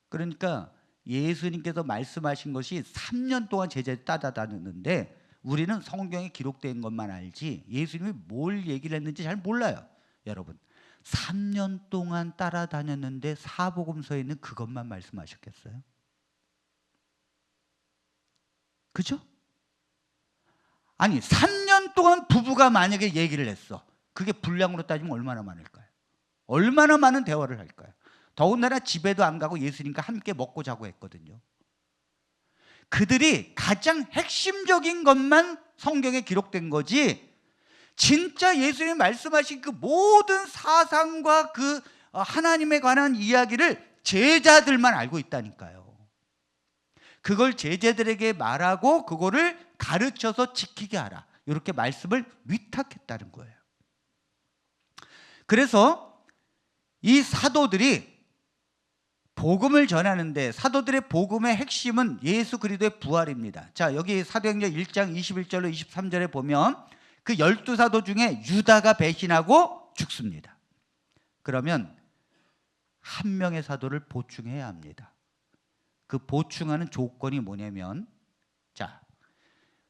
그러니까 예수님께서 말씀하신 것이 3년 동안 제자들이 따라다녔는데 우리는 성경에 기록된 것만 알지 예수님이 뭘 얘기를 했는지 잘 몰라요. 여러분, 3년 동안 따라다녔는데 사복음서에 있는 그것만 말씀하셨겠어요? 그죠? 아니, 3년 동안 부부가 만약에 얘기를 했어. 그게 분량으로 따지면 얼마나 많을까요? 얼마나 많은 대화를 할까요? 더군다나 집에도 안 가고 예수님과 함께 먹고 자고 했거든요. 그들이 가장 핵심적인 것만 성경에 기록된 거지, 진짜 예수님이 말씀하신 그 모든 사상과 그 하나님에 관한 이야기를 제자들만 알고 있다니까요. 그걸 제자들에게 말하고 그거를 가르쳐서 지키게 하라, 이렇게 말씀을 위탁했다는 거예요. 그래서 이 사도들이 복음을 전하는데, 사도들의 복음의 핵심은 예수 그리스도의 부활입니다. 자, 여기 사도행전 1장 21절로 23절에 보면 그 12사도 중에 유다가 배신하고 죽습니다. 그러면 한 명의 사도를 보충해야 합니다. 그 보충하는 조건이 뭐냐면, 자,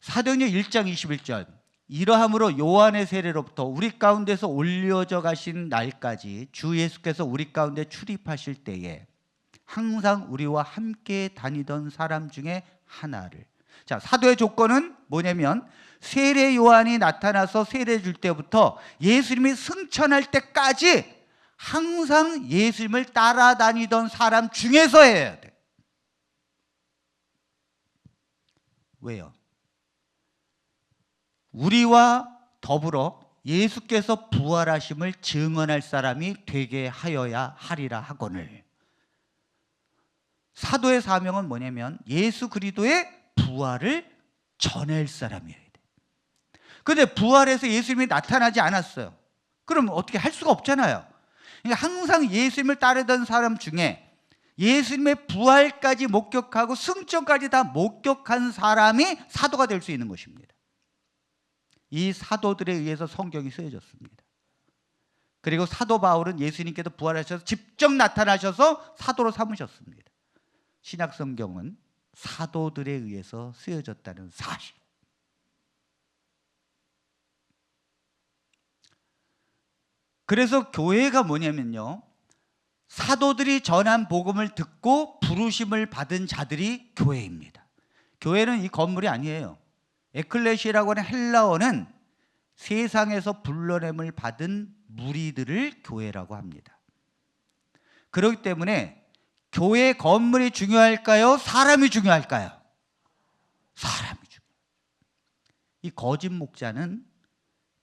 사도행전 1장 21절, 이러함으로 요한의 세례로부터 우리 가운데서 올려져 가신 날까지 주 예수께서 우리 가운데 출입하실 때에 항상 우리와 함께 다니던 사람 중에 하나를. 자, 사도의 조건은 뭐냐면 세례 요한이 나타나서 세례 줄 때부터 예수님이 승천할 때까지 항상 예수님을 따라다니던 사람 중에서 해야 돼. 왜요? 우리와 더불어 예수께서 부활하심을 증언할 사람이 되게 하여야 하리라 하거늘. 사도의 사명은 뭐냐면 예수 그리스도의 부활을 전할 사람이어야 돼. 근데 부활해서 예수님이 나타나지 않았어요. 그럼 어떻게 할 수가 없잖아요. 그러니까 항상 예수님을 따르던 사람 중에 예수님의 부활까지 목격하고 승천까지 다 목격한 사람이 사도가 될 수 있는 것입니다. 이 사도들에 의해서 성경이 쓰여졌습니다. 그리고 사도 바울은 예수님께서 부활하셔서 직접 나타나셔서 사도로 삼으셨습니다. 신약 성경은 사도들에 의해서 쓰여졌다는 사실. 그래서 교회가 뭐냐면요, 사도들이 전한 복음을 듣고 부르심을 받은 자들이 교회입니다. 교회는 이 건물이 아니에요. 에클레시아라고 하는 헬라어는 세상에서 불러냄을 받은 무리들을 교회라고 합니다. 그렇기 때문에 교회 건물이 중요할까요? 사람이 중요할까요? 사람이 중요해요. 이 거짓 목자는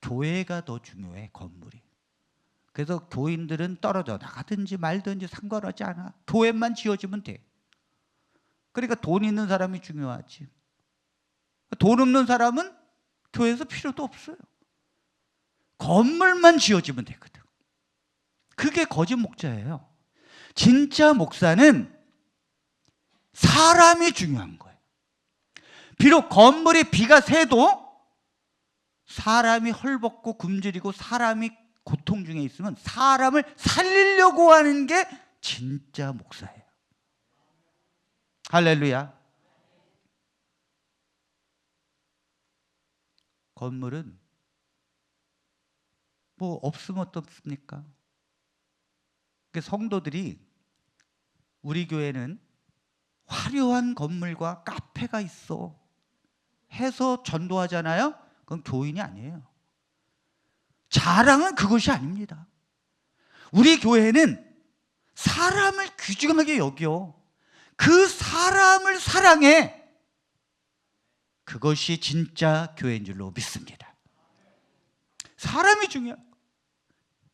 교회가 더 중요해, 건물이. 그래서 교인들은 떨어져 나가든지 말든지 상관하지 않아. 교회만 지어지면 돼. 그러니까 돈 있는 사람이 중요하지. 돈 없는 사람은 교회에서 필요도 없어요. 건물만 지어지면 되거든. 그게 거짓 목자예요. 진짜 목사는 사람이 중요한 거예요. 비록 건물에 비가 새도 사람이 헐벗고 굶주리고 사람이 고통 중에 있으면 사람을 살리려고 하는 게 진짜 목사예요. 할렐루야. 건물은 뭐 없으면 어떻습니까? 성도들이, 우리 교회는 화려한 건물과 카페가 있어 해서 전도하잖아요. 그건 교인이 아니에요. 자랑은 그것이 아닙니다. 우리 교회는 사람을 귀중하게 여겨. 그 사람을 사랑해. 그것이 진짜 교회인 줄로 믿습니다. 사람이 중요한 거예요.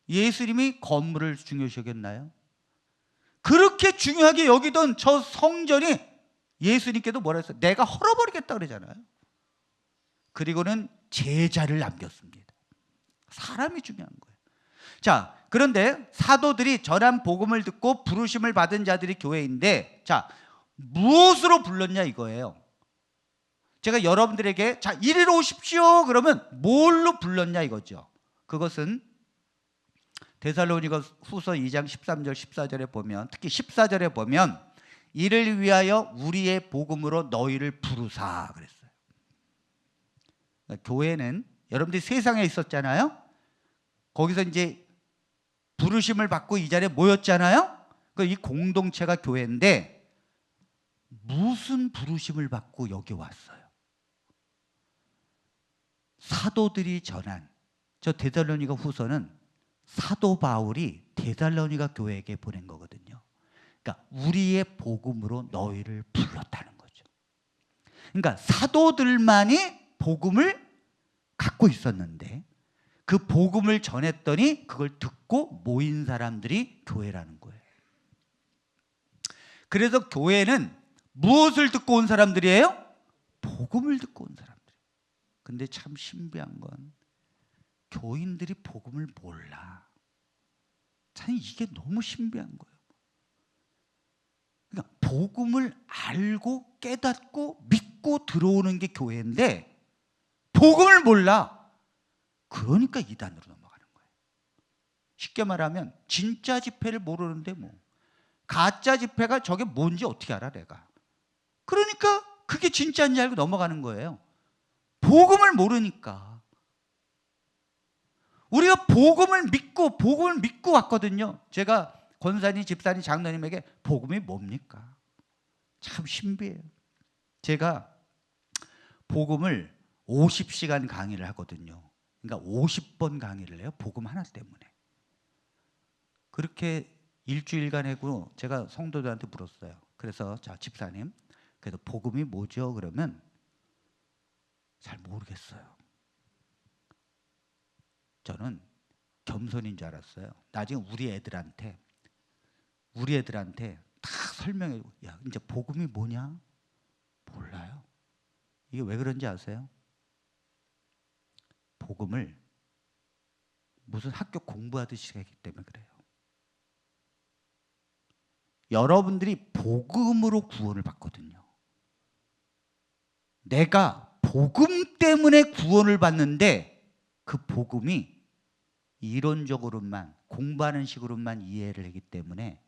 예수님이 건물을 중요시 여겼나요? 그렇게 중요하게 여기던 저 성전이 예수님께도 뭐라 했어요? 내가 헐어버리겠다 그러잖아요. 그리고는 제자를 남겼습니다. 사람이 중요한 거예요. 자, 그런데 사도들이 전한 복음을 듣고 부르심을 받은 자들이 교회인데, 자, 무엇으로 불렀냐 이거예요. 제가 여러분들에게 자, 이리로 오십시오 그러면 뭘로 불렀냐 이거죠. 그것은 데살로니가 후서 2장 13절 14절에 보면, 특히 14절에 보면 이를 위하여 우리의 복음으로 너희를 부르사 그랬어요. 그러니까 교회는 여러분들이 세상에 있었잖아요. 거기서 이제 부르심을 받고 이 자리에 모였잖아요. 이 공동체가 교회인데 무슨 부르심을 받고 여기 왔어요? 사도들이 전한, 저 데살로니가 후서는 사도 바울이 데살로니가 교회에게 보낸 거거든요. 그러니까 우리의 복음으로 너희를 불렀다는 거죠. 그러니까 사도들만이 복음을 갖고 있었는데 그 복음을 전했더니 그걸 듣고 모인 사람들이 교회라는 거예요. 그래서 교회는 무엇을 듣고 온 사람들이에요? 복음을 듣고 온 사람들. 근데 참 신비한 건 교인들이 복음을 몰라. 참 이게 너무 신비한 거예요. 그러니까 복음을 알고 깨닫고 믿고 들어오는 게 교회인데 복음을 몰라. 그러니까 이단으로 넘어가는 거예요. 쉽게 말하면 진짜 집회를 모르는데 뭐 가짜 집회가 저게 뭔지 어떻게 알아 내가. 그러니까 그게 진짜인지 알고 넘어가는 거예요. 복음을 모르니까. 우리가 복음을 믿고 왔거든요. 제가 권사님, 집사님, 장로님에게 복음이 뭡니까? 참 신비해요. 제가 복음을 50시간 강의를 하거든요. 그러니까 50번 강의를 해요. 복음 하나 때문에. 그렇게 일주일간 하고 제가 성도들한테 물었어요. 그래서 자, 집사님, 그래서 복음이 뭐죠? 그러면 잘 모르겠어요. 저는 겸손인 줄 알았어요. 나중에 우리 애들한테 다 설명해. 야, 이제 복음이 뭐냐? 몰라요. 이게 왜 그런지 아세요? 복음을 무슨 학교 공부하듯이 하기 때문에 그래요. 여러분들이 복음으로 구원을 받거든요. 내가 복음 때문에 구원을 받는데 그 복음이 이론적으로만 공부하는 식으로만 이해를 하기 때문에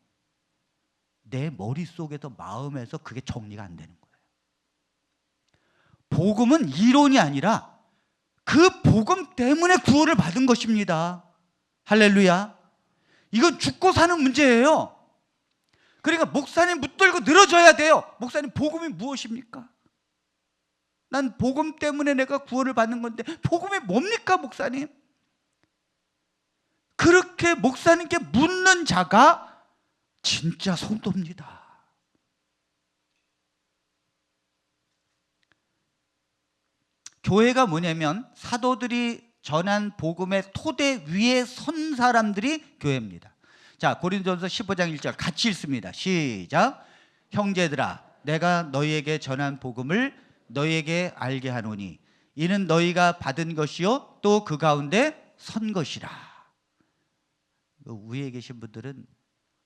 내 머릿속에서 마음에서 그게 정리가 안 되는 거예요. 복음은 이론이 아니라 그 복음 때문에 구원을 받은 것입니다. 할렐루야. 이건 죽고 사는 문제예요. 그러니까 목사님 붙들고 늘어져야 돼요. 목사님, 복음이 무엇입니까? 난 복음 때문에 내가 구원을 받는 건데 복음이 뭡니까, 목사님? 그렇게 목사님께 묻는 자가 진짜 성도입니다. 교회가 뭐냐면 사도들이 전한 복음의 토대 위에 선 사람들이 교회입니다. 자, 고린도전서 15장 1절 같이 읽습니다. 시작. 형제들아, 내가 너희에게 전한 복음을 너희에게 알게 하노니 이는 너희가 받은 것이요 또 그 가운데 선 것이라. 위에 계신 분들은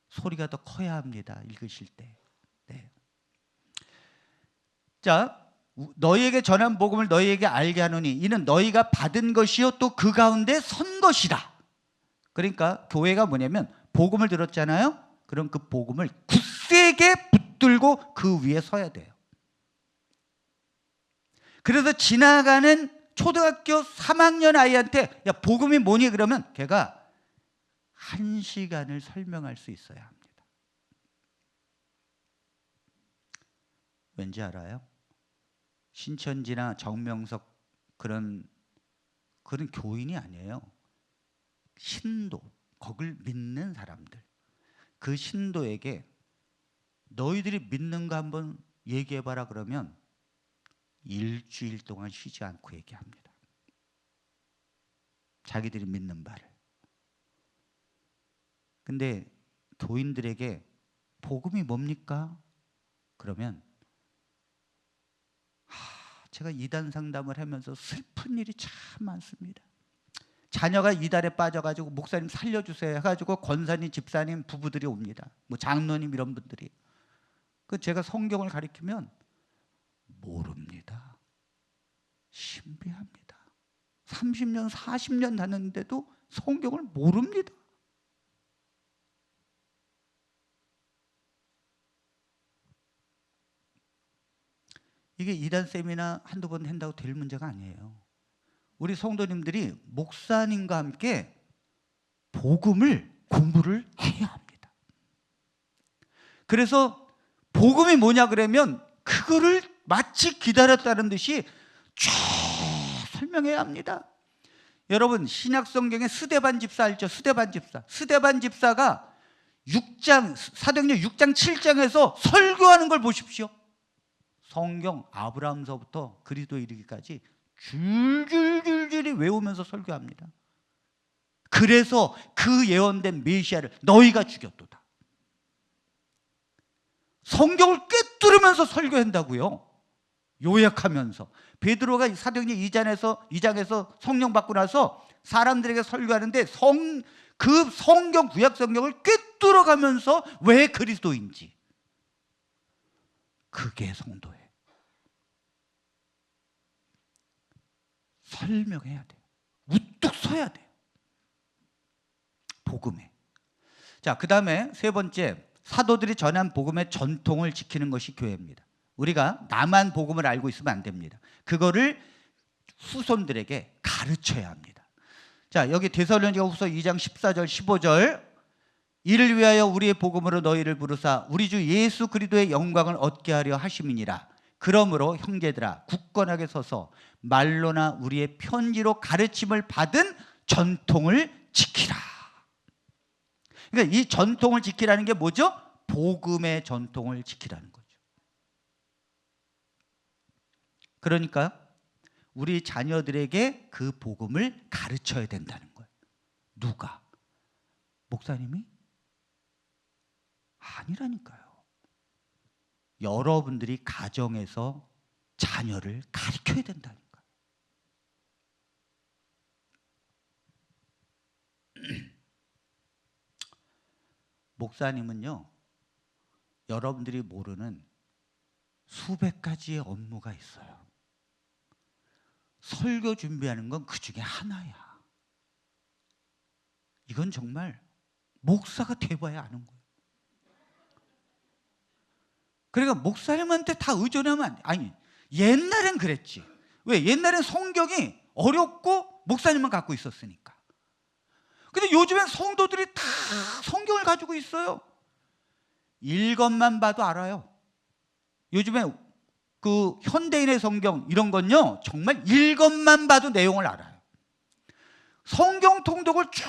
소리가 더 커야 합니다. 읽으실 때. 네. 자, 너희에게 전한 복음을 너희에게 알게 하노니 이는 너희가 받은 것이요 또 그 가운데 선 것이라. 그러니까 교회가 뭐냐면 복음을 들었잖아요. 그럼 그 복음을 굳세게 붙들고 그 위에 서야 돼요. 그래서 지나가는 초등학교 3학년 아이한테 야, 복음이 뭐니? 그러면 걔가 1시간을 설명할 수 있어야 합니다. 왠지 알아요? 신천지나 정명석 그런 교인이 아니에요. 신도, 거길 믿는 사람들. 그 신도에게 너희들이 믿는 거 한번 얘기해봐라 그러면 일주일 동안 쉬지 않고 얘기합니다. 자기들이 믿는 바를. 근데 교인들에게 복음이 뭡니까? 그러면 제가 이단 상담을 하면서 슬픈 일이 참 많습니다. 자녀가 이단에 빠져가지고 목사님 살려주세요 해가지고 권사님, 집사님 부부들이 옵니다. 뭐 장로님 이런 분들이. 그 제가 성경을 가리키면 모릅니다. 신비합니다. 30년, 40년 다녔는데도 성경을 모릅니다. 이게 이단 세미나 한두 번 한다고 될 문제가 아니에요. 우리 성도님들이 목사님과 함께 복음을 공부를 해야 합니다. 그래서 복음이 뭐냐 그러면 그거를 마치 기다렸다는 듯이 쭉 설명해야 합니다. 여러분, 신약 성경에 스데반 집사 알죠? 스데반 집사. 스데반 집사가 6장, 사도행전 6장 7장에서 설교하는 걸 보십시오. 성경 아브라함서부터 그리스도에 이르기까지 줄줄줄줄이 외우면서 설교합니다. 그래서 그 예언된 메시아를 너희가 죽였도다. 성경을 꿰뚫으면서 설교한다고요. 요약하면서. 베드로가 사도행전 2장에서 성령 받고 나서 사람들에게 설교하는데 그 성경, 구약 성경을 꿰뚫어가면서 왜 그리스도인지. 그게 성도예요. 설명해야 돼요. 우뚝 서야 돼요. 복음에. 자, 그 다음에 세 번째, 사도들이 전한 복음의 전통을 지키는 것이 교회입니다. 우리가 나만 복음을 알고 있으면 안 됩니다. 그거를 후손들에게 가르쳐야 합니다. 자, 여기 데살로니가후서 2장 14절 15절 이를 위하여 우리의 복음으로 너희를 부르사 우리 주 예수 그리스도의 영광을 얻게 하려 하심이니라. 그러므로 형제들아 굳건하게 서서 말로나 우리의 편지로 가르침을 받은 전통을 지키라. 그러니까 이 전통을 지키라는 게 뭐죠? 복음의 전통을 지키라는 거죠. 그러니까 우리 자녀들에게 그 복음을 가르쳐야 된다는 거예요. 누가? 목사님이? 아니라니까요. 여러분들이 가정에서 자녀를 가르쳐야 된다니까. 목사님은요, 여러분들이 모르는 수백 가지의 업무가 있어요. 설교 준비하는 건 그 중에 하나야. 이건 정말 목사가 돼봐야 아는 거예요. 그러니까 목사님한테 다 의존하면 안 돼. 아니, 옛날엔 그랬지. 왜? 옛날엔 성경이 어렵고 목사님만 갖고 있었으니까. 근데 요즘엔 성도들이 다 성경을 가지고 있어요. 읽것만 봐도 알아요. 요즘에 그 현대인의 성경 이런 건요, 정말 읽것만 봐도 내용을 알아요. 성경 통독을 쭉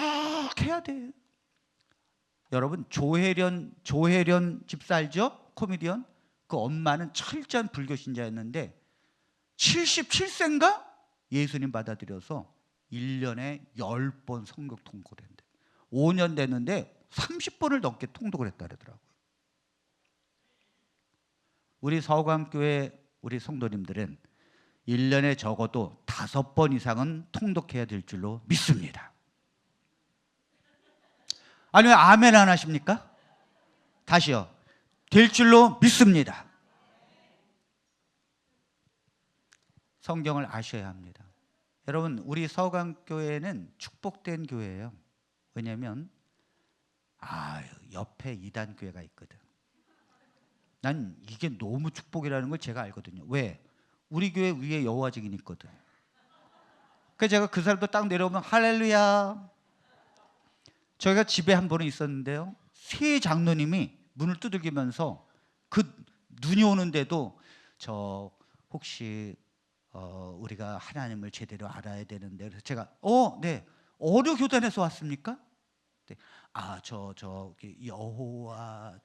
해야 돼요. 여러분, 조혜련 집사 알죠? 코미디언. 그 엄마는 철저한 불교 신자였는데 77세인가 예수님 받아들여서 1년에 10번 성경 통독을 했는데 5년 됐는데 30번을 넘게 통독을 했다 그러더라고요. 우리 서강교회 우리 성도님들은 1년에 적어도 5번 이상은 통독해야 될 줄로 믿습니다. 아니 왜 아멘 안 하십니까? 다시요. 될 줄로 믿습니다. 성경을 아셔야 합니다. 여러분, 우리 서강교회는 축복된 교회예요. 왜냐하면 옆에 이단교회가 있거든. 난 이게 너무 축복이라는 걸 제가 알거든요. 왜? 우리 교회 위에 여호와 증인이 있거든. 그래서 제가 그 사람도 딱 내려오면 할렐루야. 저희가 집에 한 번은 있었는데요, 새 장로님이 문을 두들기면서 그 눈이 오는데도 저 혹시 우리가 하나님을 제대로 알아야 되는데, 그래서 제가 네, 어느 교단에서 왔습니까? 네. 저기 여호와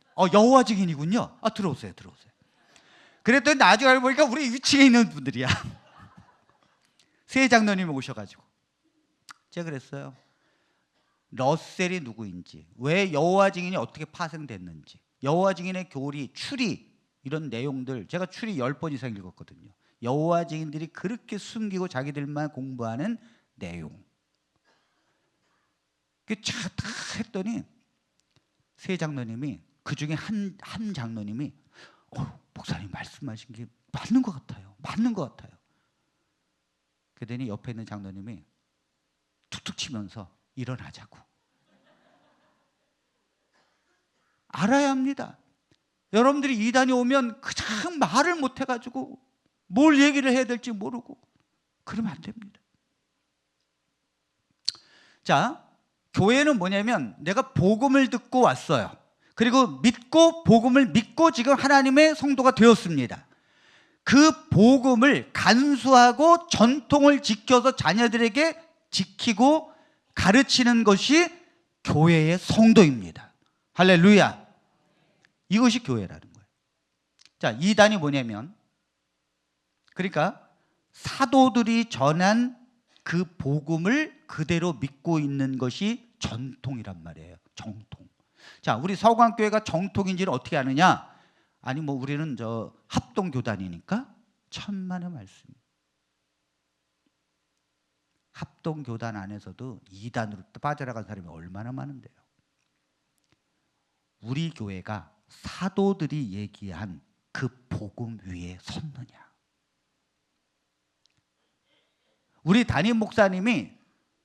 증인이군요. 들어오세요. 그랬더니 나중에 알고 보니까 우리 위층에 있는 분들이야. 새 장로님이 오셔가지고 제가 그랬어요. 러셀이 누구인지, 왜 여호와 증인이 어떻게 파생됐는지, 여호와 증인의 교리, 추리 이런 내용들 제가 추리 10번 이상 읽었거든요. 여호와 증인들이 그렇게 숨기고 자기들만 공부하는 내용. 다 했더니 새 장로님이, 그 중에 한 장로님이 목사님 말씀하신 게 맞는 것 같아요. 그러더니 옆에 있는 장로님이 툭툭 치면서 일어나자고. 알아야 합니다. 여러분들이 이단이 오면 그냥 말을 못 해가지고 뭘 얘기를 해야 될지 모르고 그러면 안 됩니다. 자, 교회는 뭐냐면 내가 복음을 듣고 왔어요. 그리고 믿고 복음을 믿고 지금 하나님의 성도가 되었습니다. 그 복음을 간수하고 전통을 지켜서 자녀들에게 지키고 가르치는 것이 교회의 성도입니다. 할렐루야. 이것이 교회라는 거예요. 자, 이단이 뭐냐면, 그러니까 사도들이 전한 그 복음을 그대로 믿고 있는 것이 전통이란 말이에요. 정통. 자, 우리 서강교회가 정통인지는 어떻게 아느냐? 아니 우리는 합동교단이니까 천만의 말씀. 합동교단 안에서도 이단으로 빠져나간 사람이 얼마나 많은데요. 우리 교회가 사도들이 얘기한 그 복음 위에 섰느냐? 우리 담임 목사님이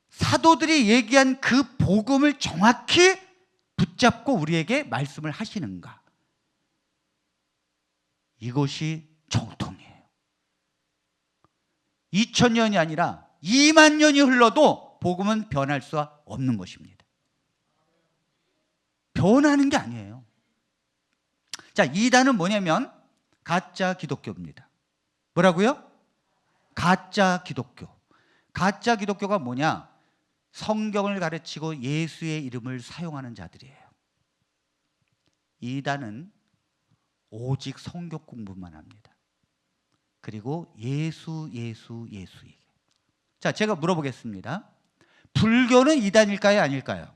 사도들이 얘기한 그 복음을 정확히 붙잡고 우리에게 말씀을 하시는가? 이것이 정통이에요. 2000년이 아니라 2만 년이 흘러도 복음은 변할 수 없는 것입니다. 변하는 게 아니에요. 자, 이단은 뭐냐면 가짜 기독교입니다. 뭐라고요? 가짜 기독교. 가짜 기독교가 뭐냐? 성경을 가르치고 예수의 이름을 사용하는 자들이에요. 이단은 오직 성경 공부만 합니다. 그리고 예수 얘기. 자, 제가 물어보겠습니다. 불교는 이단일까요? 아닐까요?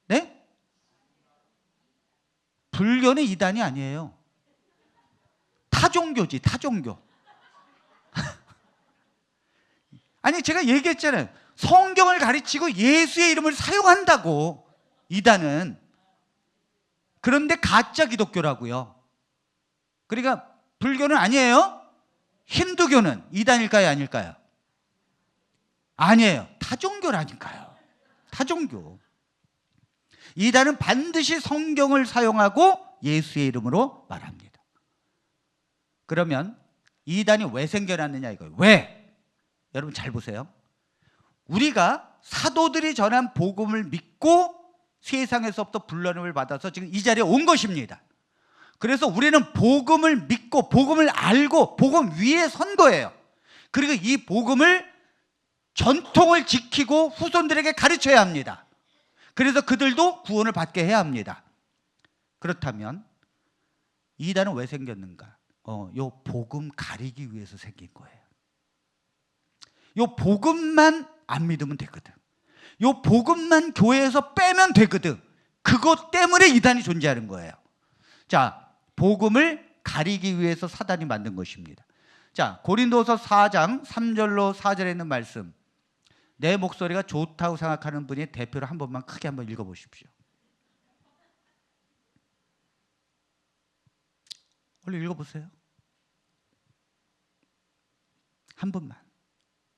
네? 불교는 이단이 아니에요. 타종교지, 타종교. 아니 제가 얘기했잖아요. 성경을 가르치고 예수의 이름을 사용한다고 이단은. 그런데 가짜 기독교라고요. 그러니까 불교는 아니에요. 힌두교는 이단일까요, 아닐까요? 아니에요. 타종교라니까요. 타종교. 이단은 반드시 성경을 사용하고 예수의 이름으로 말합니다. 그러면 이단이 왜 생겨났느냐 이거예요. 왜? 여러분 잘 보세요. 우리가 사도들이 전한 복음을 믿고 세상에서부터 불러냄을 받아서 지금 이 자리에 온 것입니다. 그래서 우리는 복음을 믿고 복음을 알고 복음 위에 선 거예요. 그리고 이 복음을 전통을 지키고 후손들에게 가르쳐야 합니다. 그래서 그들도 구원을 받게 해야 합니다. 그렇다면 이단은 왜 생겼는가? 요 복음 가리기 위해서 생긴 거예요. 요 복음만 안 믿으면 되거든. 요 복음만 교회에서 빼면 되거든. 그것 때문에 이단이 존재하는 거예요. 자, 복음을 가리기 위해서 사단이 만든 것입니다. 자, 고린도서 4장 3절로 4절에 있는 말씀, 내 목소리가 좋다고 생각하는 분이 대표로 한 번만 크게 한번 읽어보십시오. 얼른 읽어보세요. 한 번만.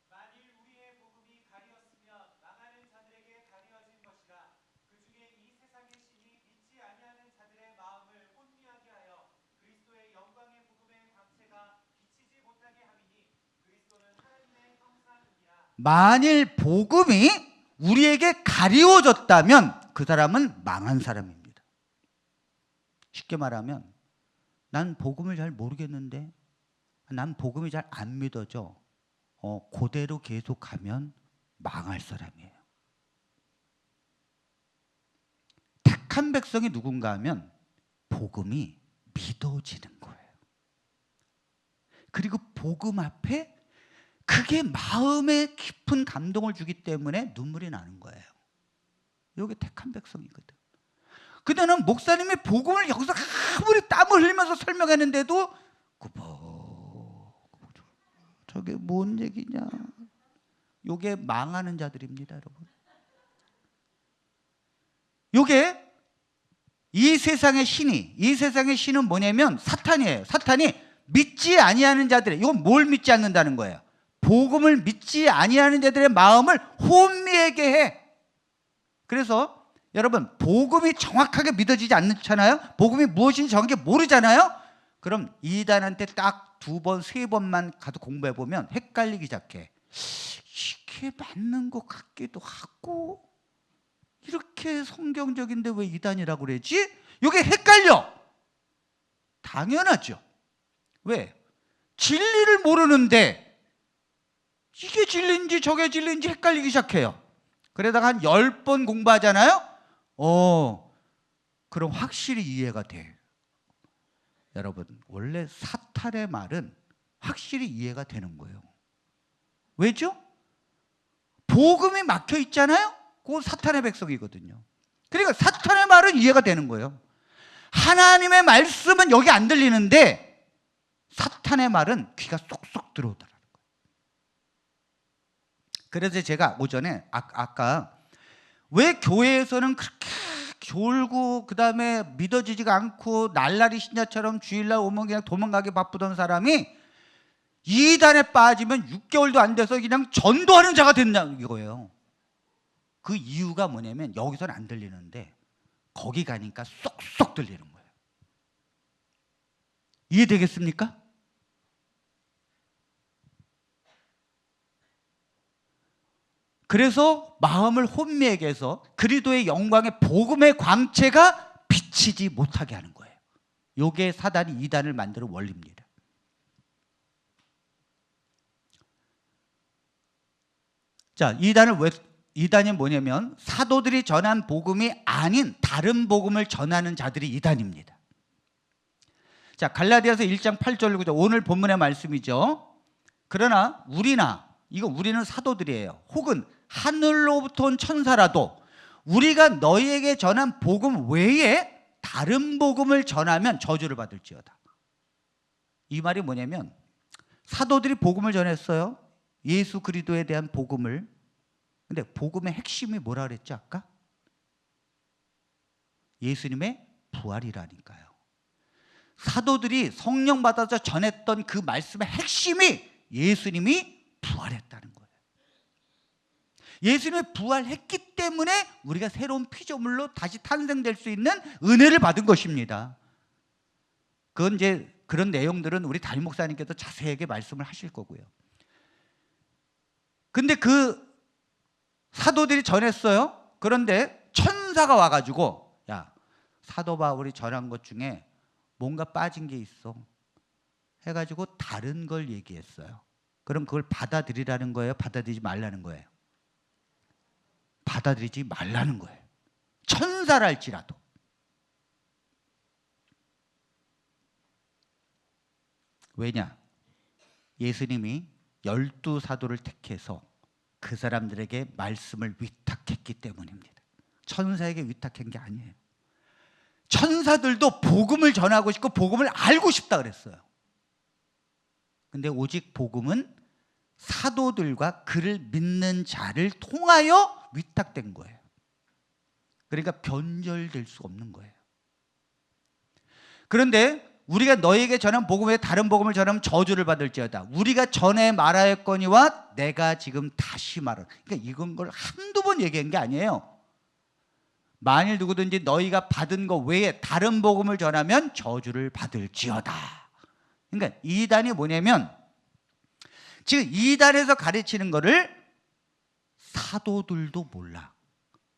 만일 우리의 복음이 가리었으면 망하는 자들에게 가리워진 것이라. 그중에 이 세상의 신이 믿지 아니하는 자들의 마음을 혼미하게 하여 그리스도의 영광의 복음의 광채가 비치지 못하게 함이니 그리스도는 하나님의 형상이니라. 만일 복음이 우리에게 가리워졌다면 그 사람은 망한 사람입니다. 쉽게 말하면 난 복음을 잘 모르겠는데, 난 복음이 잘 안 믿어져. 그대로 계속하면 망할 사람이에요. 택한 백성이 누군가 하면 복음이 믿어지는 거예요. 그리고 복음 앞에 그게 마음에 깊은 감동을 주기 때문에 눈물이 나는 거예요. 이게 택한 백성이거든. 그때는 목사님이 복음을 여기서 아무리 땀을 흘리면서 설명했는데도 저게 뭔 얘기냐. 요게 망하는 자들입니다, 여러분. 요게 이 세상의 신은 뭐냐면 사탄이에요. 사탄이 믿지 아니하는 자들의, 이건 뭘 믿지 않는다는 거예요? 복음을 믿지 아니하는 자들의 마음을 혼미하게 해. 그래서 여러분, 복음이 정확하게 믿어지지 않잖아요. 복음이 무엇인지 정확히 모르잖아요. 그럼 이단한테 딱 2번, 3번만 가서 공부해 보면 헷갈리기 시작해. 이게 맞는 것 같기도 하고, 이렇게 성경적인데 왜 이단이라고 그러지? 이게 헷갈려. 당연하죠. 왜? 진리를 모르는데 이게 진리인지 저게 진리인지 헷갈리기 시작해요. 그러다가 한 10번 공부하잖아요. 그럼 확실히 이해가 돼. 여러분, 원래 사탄의 말은 확실히 이해가 되는 거예요. 왜죠? 복음이 막혀 있잖아요. 그건 사탄의 백성이거든요. 그러니까 사탄의 말은 이해가 되는 거예요. 하나님의 말씀은 여기 안 들리는데 사탄의 말은 귀가 쏙쏙 들어오더라고요. 그래서 제가 오전에 아까 왜 교회에서는 그렇게 졸고 그 다음에 믿어지지가 않고 날라리 신자처럼 주일날 오면 그냥 도망가기 바쁘던 사람이 이단에 빠지면 6개월도 안 돼서 그냥 전도하는 자가 된다는 이거예요. 그 이유가 뭐냐면 여기서는 안 들리는데 거기 가니까 쏙쏙 들리는 거예요. 이해되겠습니까? 그래서 마음을 혼미하게 해서 그리스도의 영광의 복음의 광채가 비치지 못하게 하는 거예요. 이게 사단이 이단을 만드는 원리입니다. 자, 이단이 뭐냐면 사도들이 전한 복음이 아닌 다른 복음을 전하는 자들이 이단입니다. 자, 갈라디아서 1장 8절 9절 오늘 본문의 말씀이죠. 그러나 우리는 사도들이에요. 혹은 하늘로부터 온 천사라도 우리가 너희에게 전한 복음 외에 다른 복음을 전하면 저주를 받을지어다. 이 말이 뭐냐면 사도들이 복음을 전했어요. 예수 그리스도에 대한 복음을. 근데 복음의 핵심이 뭐라 그랬죠 아까? 예수님의 부활이라니까요. 사도들이 성령 받아서 전했던 그 말씀의 핵심이 예수님이 부활했다는 거예요. 예수님이 부활했기 때문에 우리가 새로운 피조물로 다시 탄생될 수 있는 은혜를 받은 것입니다. 그건 이제 그런 내용들은 우리 담임 목사님께서 자세하게 말씀을 하실 거고요. 근데 그 사도들이 전했어요. 그런데 천사가 와가지고 야, 사도 바울이 전한 것 중에 뭔가 빠진 게 있어 해가지고 다른 걸 얘기했어요. 그럼 그걸 받아들이라는 거예요? 받아들이지 말라는 거예요? 받아들이지 말라는 거예요. 천사랄지라도. 왜냐? 예수님이 12사도를 택해서 그 사람들에게 말씀을 위탁했기 때문입니다. 천사에게 위탁한 게 아니에요. 천사들도 복음을 전하고 싶고 복음을 알고 싶다 그랬어요. 근데 오직 복음은 사도들과 그를 믿는 자를 통하여 위탁된 거예요. 그러니까 변절될 수 없는 거예요. 그런데 우리가 너에게 전한 복음 외에 다른 복음을 전하면 저주를 받을지어다. 우리가 전에 말하였거니와 내가 지금 다시 말을. 그러니까 이건 걸 한두 번 얘기한 게 아니에요. 만일 누구든지 너희가 받은 것 외에 다른 복음을 전하면 저주를 받을지어다. 그러니까 이단이 뭐냐면 지금 이단에서 가르치는 거를 사도들도 몰라.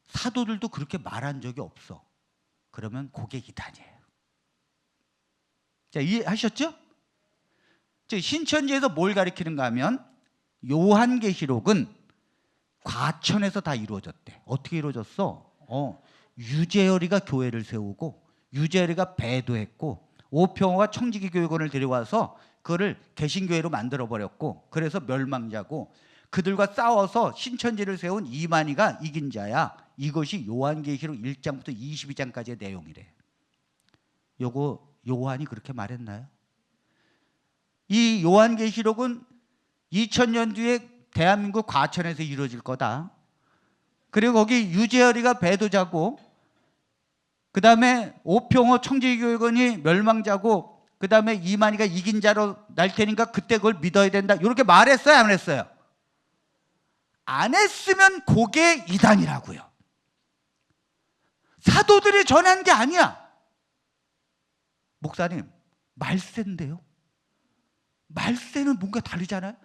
사도들도 그렇게 말한 적이 없어. 그러면 그게 이단이에요. 자, 이해하셨죠? 즉 신천지에서 뭘 가르치는가 하면 요한계시록은 과천에서 다 이루어졌대. 어떻게 이루어졌어? 유재열이가 교회를 세우고 유재열이가 배도했고 오평호가 청지기 교육원을 데려와서 그거를 개신교회로 만들어버렸고 그래서 멸망자고 그들과 싸워서 신천지를 세운 이만희가 이긴 자야. 이것이 요한계시록 1장부터 22장까지의 내용이래. 요거 요한이 그렇게 말했나요? 이 요한계시록은 2000년 뒤에 대한민국 과천에서 이루어질 거다. 그리고 거기 유재열이가 배도자고 그 다음에 오평호 청지교육원이 멸망자고 그 다음에 이만희가 이긴 자로 날 테니까 그때 그걸 믿어야 된다. 이렇게 말했어요? 안 했어요? 안 했으면 그게 이단이라고요. 사도들이 전한 게 아니야. 목사님, 말세인데요? 말세는 뭔가 다르잖아요?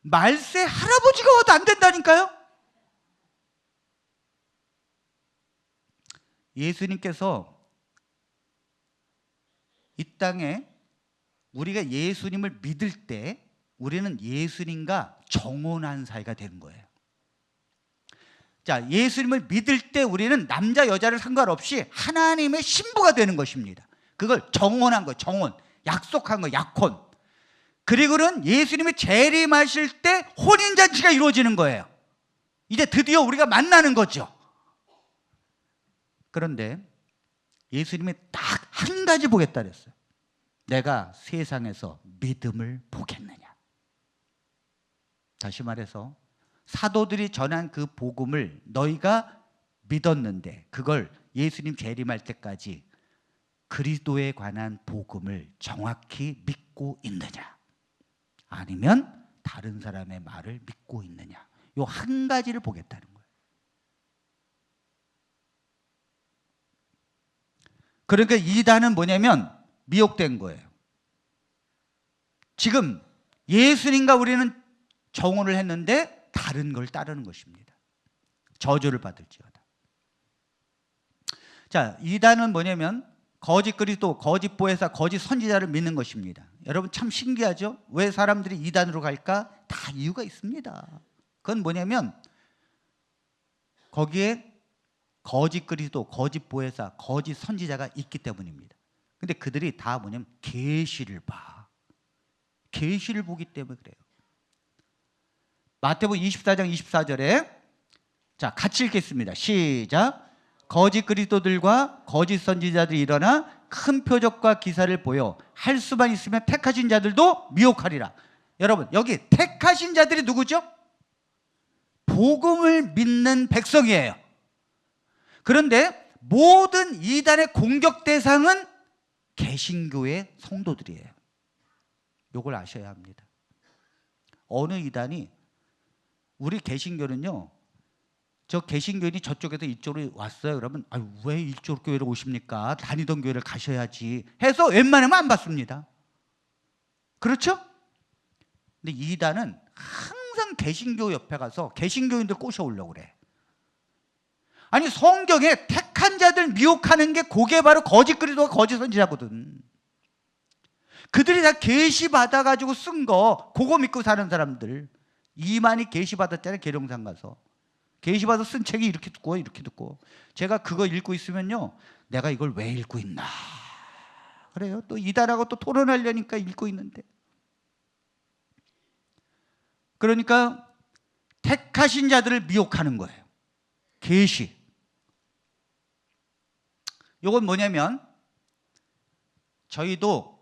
말세 할아버지가 와도 안 된다니까요? 예수님께서 이 땅에 우리가 예수님을 믿을 때 우리는 예수님과 정혼한 사이가 되는 거예요. 자, 예수님을 믿을 때 우리는 남자 여자를 상관없이 하나님의 신부가 되는 것입니다. 그걸 정혼한 거예요. 정혼, 약속한 거예요. 약혼. 그리고는 예수님이 재림하실 때 혼인잔치가 이루어지는 거예요. 이제 드디어 우리가 만나는 거죠. 그런데 예수님이 딱 한 가지 보겠다 그랬어요. 내가 세상에서 믿음을 보겠느냐. 다시 말해서 사도들이 전한 그 복음을 너희가 믿었는데 그걸 예수님 재림할 때까지 그리스도에 관한 복음을 정확히 믿고 있느냐 아니면 다른 사람의 말을 믿고 있느냐. 요 한 가지를 보겠다는 거예요. 그러니까 이단은 뭐냐면 미혹된 거예요. 지금 예수님과 우리는 정혼을 했는데 다른 걸 따르는 것입니다. 저주를 받을지어다. 자, 이단은 뭐냐면 거짓 그리스도, 거짓 보혜사, 거짓 선지자를 믿는 것입니다. 여러분 참 신기하죠? 왜 사람들이 이단으로 갈까? 다 이유가 있습니다. 그건 뭐냐면 거기에 거짓 그리스도, 거짓 보혜사, 거짓 선지자가 있기 때문입니다. 근데 그들이 다 뭐냐면 계시를 봐. 계시를 보기 때문에 그래요. 마태복음 24장 24절에 자, 같이 읽겠습니다. 시작. 거짓 그리스도들과 거짓 선지자들이 일어나 큰 표적과 기사를 보여 할 수만 있으면 택하신 자들도 미혹하리라. 여러분, 여기 택하신 자들이 누구죠? 복음을 믿는 백성이에요. 그런데 모든 이단의 공격 대상은 개신교의 성도들이에요. 이걸 아셔야 합니다. 어느 이단이, 우리 개신교는요, 저 개신교인이 저쪽에서 이쪽으로 왔어요. 그러면 아유, 왜 이쪽 교회로 오십니까? 다니던 교회를 가셔야지 해서 웬만하면 안 받습니다. 그렇죠? 근데 이단은 항상 개신교 옆에 가서 개신교인들 꼬셔오려고 그래. 아니, 성경에 택한 자들 미혹하는 게 그게 바로 거짓 그리스도와 거짓 선지자거든. 그들이 다 계시 받아가지고 쓴 거 그거 믿고 사는 사람들. 이만희 계시 받았잖아요. 계룡산 가서 계시 받아 쓴 책이 이렇게 듣고 이렇게 듣고. 제가 그거 읽고 있으면요, 내가 이걸 왜 읽고 있나 그래요. 또 이단하고 또 토론하려니까 읽고 있는데. 그러니까 택하신 자들을 미혹하는 거예요. 계시. 이건 뭐냐면, 저희도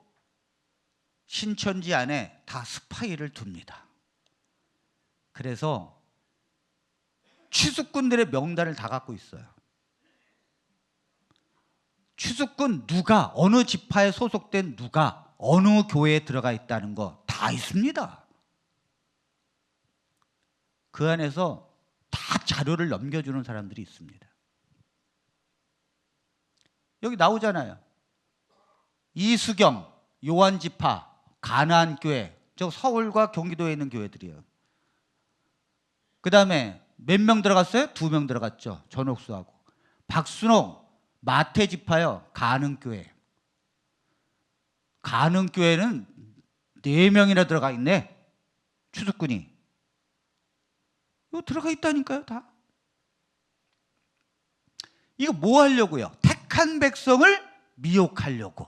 신천지 안에 다 스파이를 둡니다. 그래서 추수꾼들의 명단을 다 갖고 있어요. 추수꾼 누가, 어느 지파에 소속된 누가 어느 교회에 들어가 있다는 거 다 있습니다. 그 안에서 다 자료를 넘겨주는 사람들이 있습니다. 여기 나오잖아요. 이수경, 요한지파, 가나안교회, 저 서울과 경기도에 있는 교회들이에요. 그 다음에 몇 명 들어갔어요? 2명 들어갔죠. 전옥수하고. 박순옥, 마태지파요. 가능교회. 가능교회는 4명이나 들어가 있네. 추수꾼이. 이거 들어가 있다니까요, 다. 이거 뭐 하려고요? 택한 백성을 미혹하려고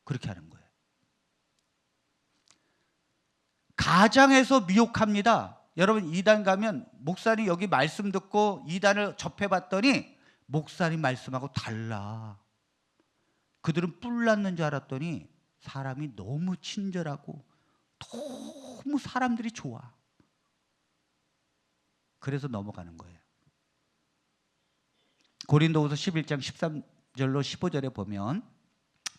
그렇게 하는 거예요. 가장에서 미혹합니다. 여러분, 이단 가면 목사님 여기 말씀 듣고 이단을 접해봤더니 목사님 말씀하고 달라. 그들은 뿔 났는 줄 알았더니 사람이 너무 친절하고 너무 사람들이 좋아. 그래서 넘어가는 거예요. 고린도후서 11장 13절로 15절에 보면,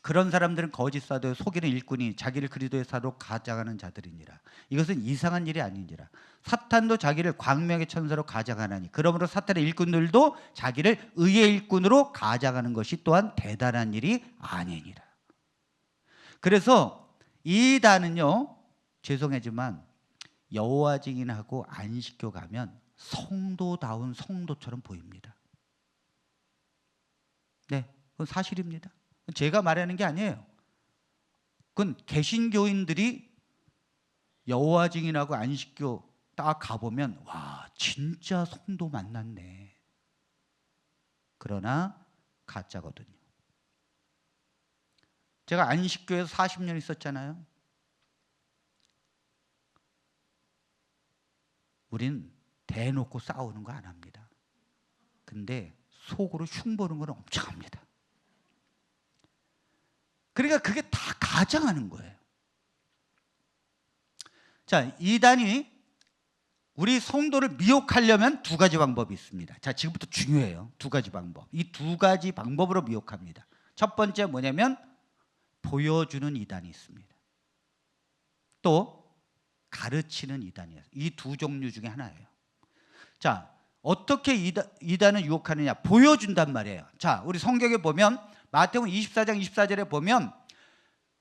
그런 사람들은 거짓 사도요 속이는 일꾼이 자기를 그리스도의 사도로 가장하는 자들이니라. 이것은 이상한 일이 아니니라. 사탄도 자기를 광명의 천사로 가장하나니, 그러므로 사탄의 일꾼들도 자기를 의의 일꾼으로 가장하는 것이 또한 대단한 일이 아니니라. 그래서 이 단은요, 죄송하지만 여호와 증인하고 안식교 가면 성도다운 성도처럼 보입니다. 네, 그건 사실입니다. 제가 말하는 게 아니에요. 그건 개신교인들이 여호와 증인하고 안식교 딱 가보면 와, 진짜 성도 만났네. 그러나 가짜거든요. 제가 안식교에서 40년 있었잖아요. 우린 대놓고 싸우는 거 안 합니다. 근데 속으로 흉보는 건 엄청 합니다. 그러니까 그게 다 가장하는 거예요. 자, 이단이 우리 성도를 미혹하려면 2가지 방법이 있습니다. 자, 지금부터 중요해요. 2가지 방법. 이 2가지 방법으로 미혹합니다. 첫 번째 뭐냐면 보여주는 이단이 있습니다. 또 가르치는 이단이에요. 이 2 종류 중에 하나예요. 자, 어떻게 이단을 유혹하느냐? 보여준단 말이에요. 자, 우리 성경에 보면 마태복음 24장 24절에 보면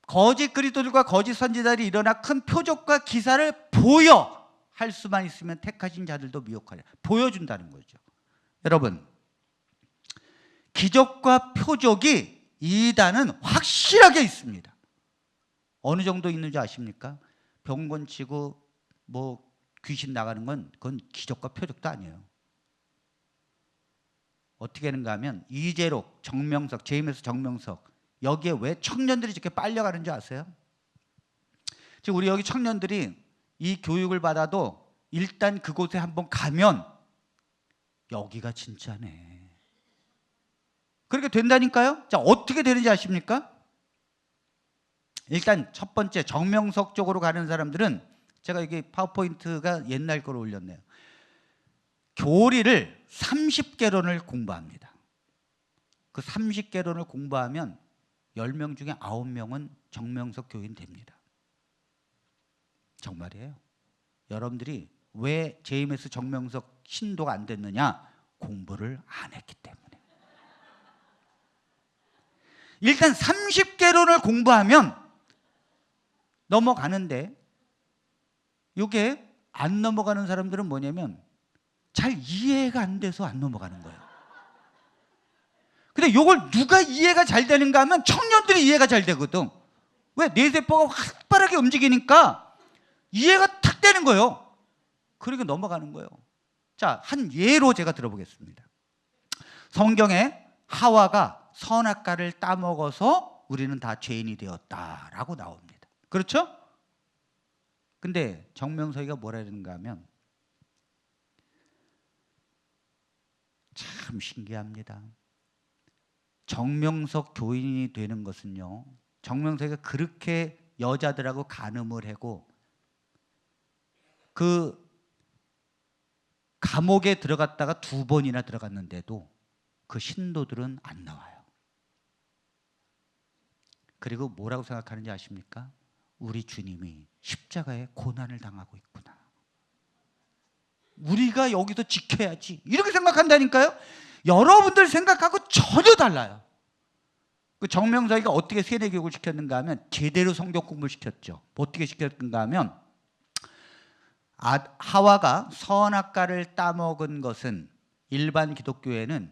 거짓 그리스도들과 거짓 선지자들이 일어나 큰 표적과 기사를 보여 할 수만 있으면 택하신 자들도 미혹하려. 보여준다는 거죠. 여러분, 기적과 표적이 이단은 확실하게 있습니다. 어느 정도 있는지 아십니까? 병 고치고 뭐 귀신 나가는 건 그건 기적과 표적도 아니에요. 어떻게 하는가 하면 이재록, 정명석, 제임스 정명석, 여기에 왜 청년들이 이렇게 빨려가는 줄 아세요? 지금 우리 여기 청년들이 이 교육을 받아도 일단 그곳에 한번 가면 여기가 진짜네. 그렇게 된다니까요. 자, 어떻게 되는지 아십니까? 일단 첫 번째, 정명석 쪽으로 가는 사람들은, 제가 이게 파워포인트가 옛날 거로 올렸네요. 교리를 30개론을 공부합니다. 그 30개론을 공부하면 10명 중에 9명은 정명석 교인 됩니다. 정말이에요. 여러분들이 왜 JMS 정명석 신도가 안 됐느냐? 공부를 안 했기 때문에. 일단 30개론을 공부하면 넘어가는데, 이게 안 넘어가는 사람들은 뭐냐면 잘 이해가 안 돼서 안 넘어가는 거예요. 근데 이걸 누가 이해가 잘 되는가 하면 청년들이 이해가 잘 되거든. 왜? 뇌세포가 활발하게 움직이니까 이해가 탁 되는 거예요. 그리고 넘어가는 거예요. 자, 한 예로 제가 들어보겠습니다. 성경에 하와가 선악과를 따먹어서 우리는 다 죄인이 되었다라고 나옵니다. 그렇죠? 근데 정명석이가 뭐라 그러는가 하면 참 신기합니다. 정명석 교인이 되는 것은요, 정명석이가 그렇게 여자들하고 간음을 하고 그 감옥에 들어갔다가 2번이나 들어갔는데도 그 신도들은 안 나와요. 그리고 뭐라고 생각하는지 아십니까? 우리 주님이 십자가에 고난을 당하고 있구나. 우리가 여기서 지켜야지. 이렇게 생각한다니까요. 여러분들 생각하고 전혀 달라요. 그 정명석이가 어떻게 세뇌교육을 시켰는가 하면 제대로 성경 공부를 시켰죠. 어떻게 시켰는가 하면 하와가 선악과를 따먹은 것은 일반 기독교에는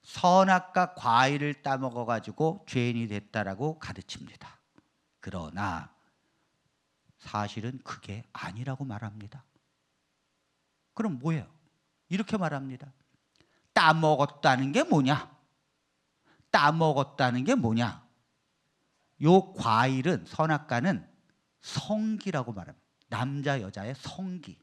선악과 과일을 따먹어 가지고 죄인이 됐다라고 가르칩니다. 그러나 사실은 그게 아니라고 말합니다. 그럼 뭐예요? 이렇게 말합니다. 따먹었다는 게 뭐냐? 따먹었다는 게 뭐냐? 요 과일은, 선악과는 성기라고 말합니다. 남자 여자의 성기.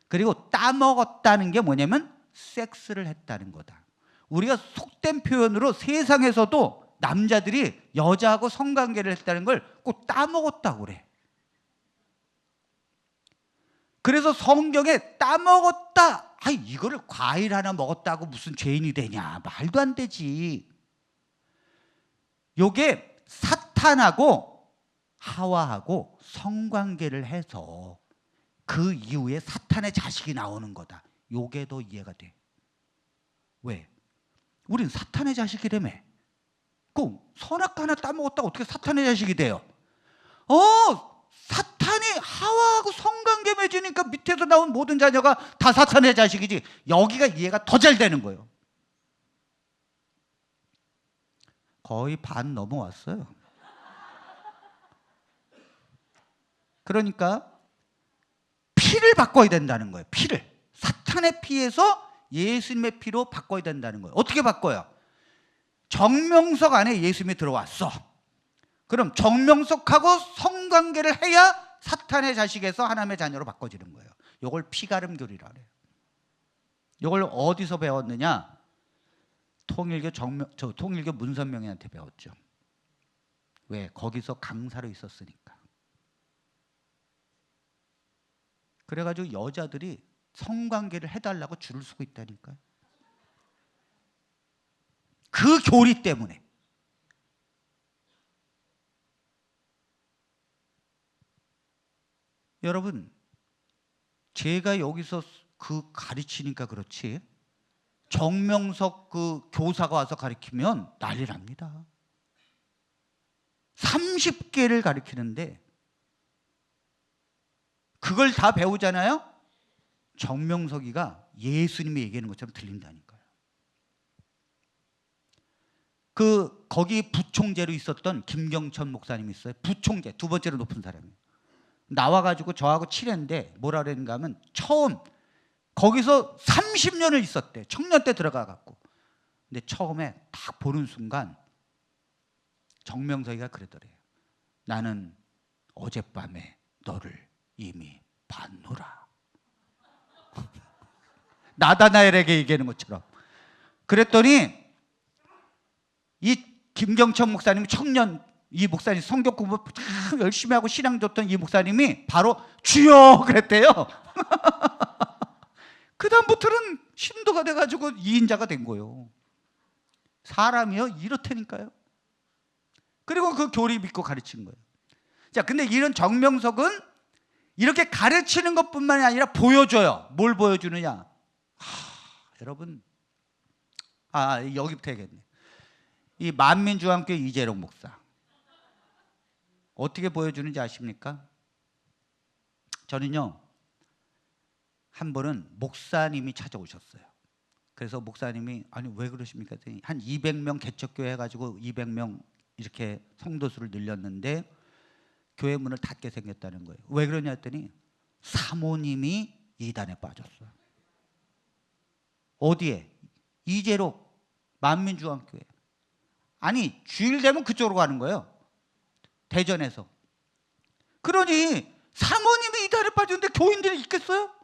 그리고 따먹었다는 게 뭐냐면 섹스를 했다는 거다. 우리가 속된 표현으로 세상에서도 남자들이 여자하고 성관계를 했다는 걸 꼭 따먹었다고 그래. 그래서 성경에 따먹었다, 이거를 과일 하나 먹었다고 무슨 죄인이 되냐? 말도 안 되지. 요게 사탄하고 하와하고 성관계를 해서 그 이후에 사탄의 자식이 나오는 거다. 요게 더 이해가 돼. 왜? 우린 사탄의 자식이라며. 그 선악과 하나 따먹었다고 어떻게 사탄의 자식이 돼요? 사탄이 하와하고 성관계 맺으니까 밑에서 나온 모든 자녀가 다 사탄의 자식이지. 여기가 이해가 더 잘 되는 거예요. 거의 반 넘어왔어요. 그러니까 피를 바꿔야 된다는 거예요. 피를. 사탄의 피에서 예수님의 피로 바꿔야 된다는 거예요. 어떻게 바꿔요? 정명석 안에 예수님이 들어왔어. 그럼 정명석하고 성관계를 해야 사탄의 자식에서 하나님의 자녀로 바꿔지는 거예요. 이걸 피가름교리라 그래요. 이걸 어디서 배웠느냐? 통일교 문선명이한테 배웠죠. 왜? 거기서 강사로 있었으니까. 그래가지고 여자들이 성관계를 해달라고 줄을 서고 있다니까요. 그 교리 때문에. 여러분, 제가 여기서 그 가르치니까 그렇지 정명석 그 교사가 와서 가르치면 난리 납니다. 30개를 가르치는데 그걸 다 배우잖아요. 정명석이가 예수님이 얘기하는 것처럼 들린다니까요. 거기 부총재로 있었던 김경천 목사님이 있어요. 부총재, 2번째로 높은 사람이에요. 나와가지고 저하고 친했는데 뭐라 그랬는가 하면 처음 거기서 30년을 있었대. 청년 때 들어가갖고. 근데 처음에 딱 보는 순간 정명석이가 그러더래요. 나는 어젯밤에 너를 이미 봤노라. 나다나엘에게 얘기하는 것처럼. 그랬더니 이 김경천 목사님 청년, 이 목사님 성경 공부 참 열심히 하고 신앙 줬던 이 목사님이 바로 주여 그랬대요. 그 다음부터는 신도가 돼가지고 2인자가 된 거예요. 사람이요 이렇다니까요. 그리고 그 교리 믿고 가르친 거예요. 자, 근데 이런 정명석은 이렇게 가르치는 것뿐만이 아니라 보여줘요. 뭘 보여주느냐? 여러분, 여기부터 해야겠네. 이 만민중앙교회 이재룡 목사 어떻게 보여주는지 아십니까? 저는요, 한 번은 목사님이 찾아오셨어요. 그래서 목사님이 아니 왜 그러십니까? 했더니 한 200명 개척교회 해가지고 200명 이렇게 성도수를 늘렸는데 교회 문을 닫게 생겼다는 거예요. 왜 그러냐 했더니 사모님이 이단에 빠졌어요. 어디에? 이재록 만민중앙교회. 아니 주일 되면 그쪽으로 가는 거예요. 대전에서. 그러니 사모님이 이단에 빠졌는데 교인들이 있겠어요?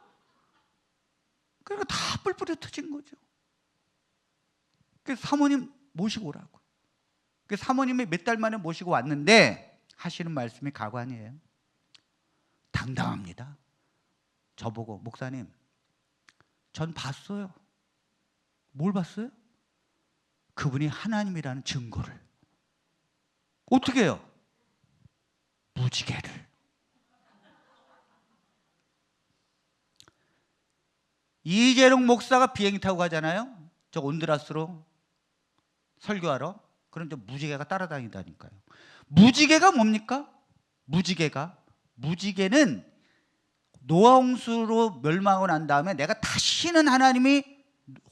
그러니까 다 뿔뿔이 터진 거죠. 그래서 사모님 모시고 오라고. 그래서 사모님이 몇 달 만에 모시고 왔는데 하시는 말씀이 가관이에요. 당당합니다. 저보고 목사님, 전 봤어요. 뭘 봤어요? 그분이 하나님이라는 증거를. 어떻게 해요? 무지개를. 이재룡 목사가 비행기 타고 가잖아요. 저 온두라스로 설교하러. 그럼 저 무지개가 따라다니다니까요. 무지개가 뭡니까? 무지개는 노아홍수로 멸망하고 난 다음에 내가 다시는 하나님이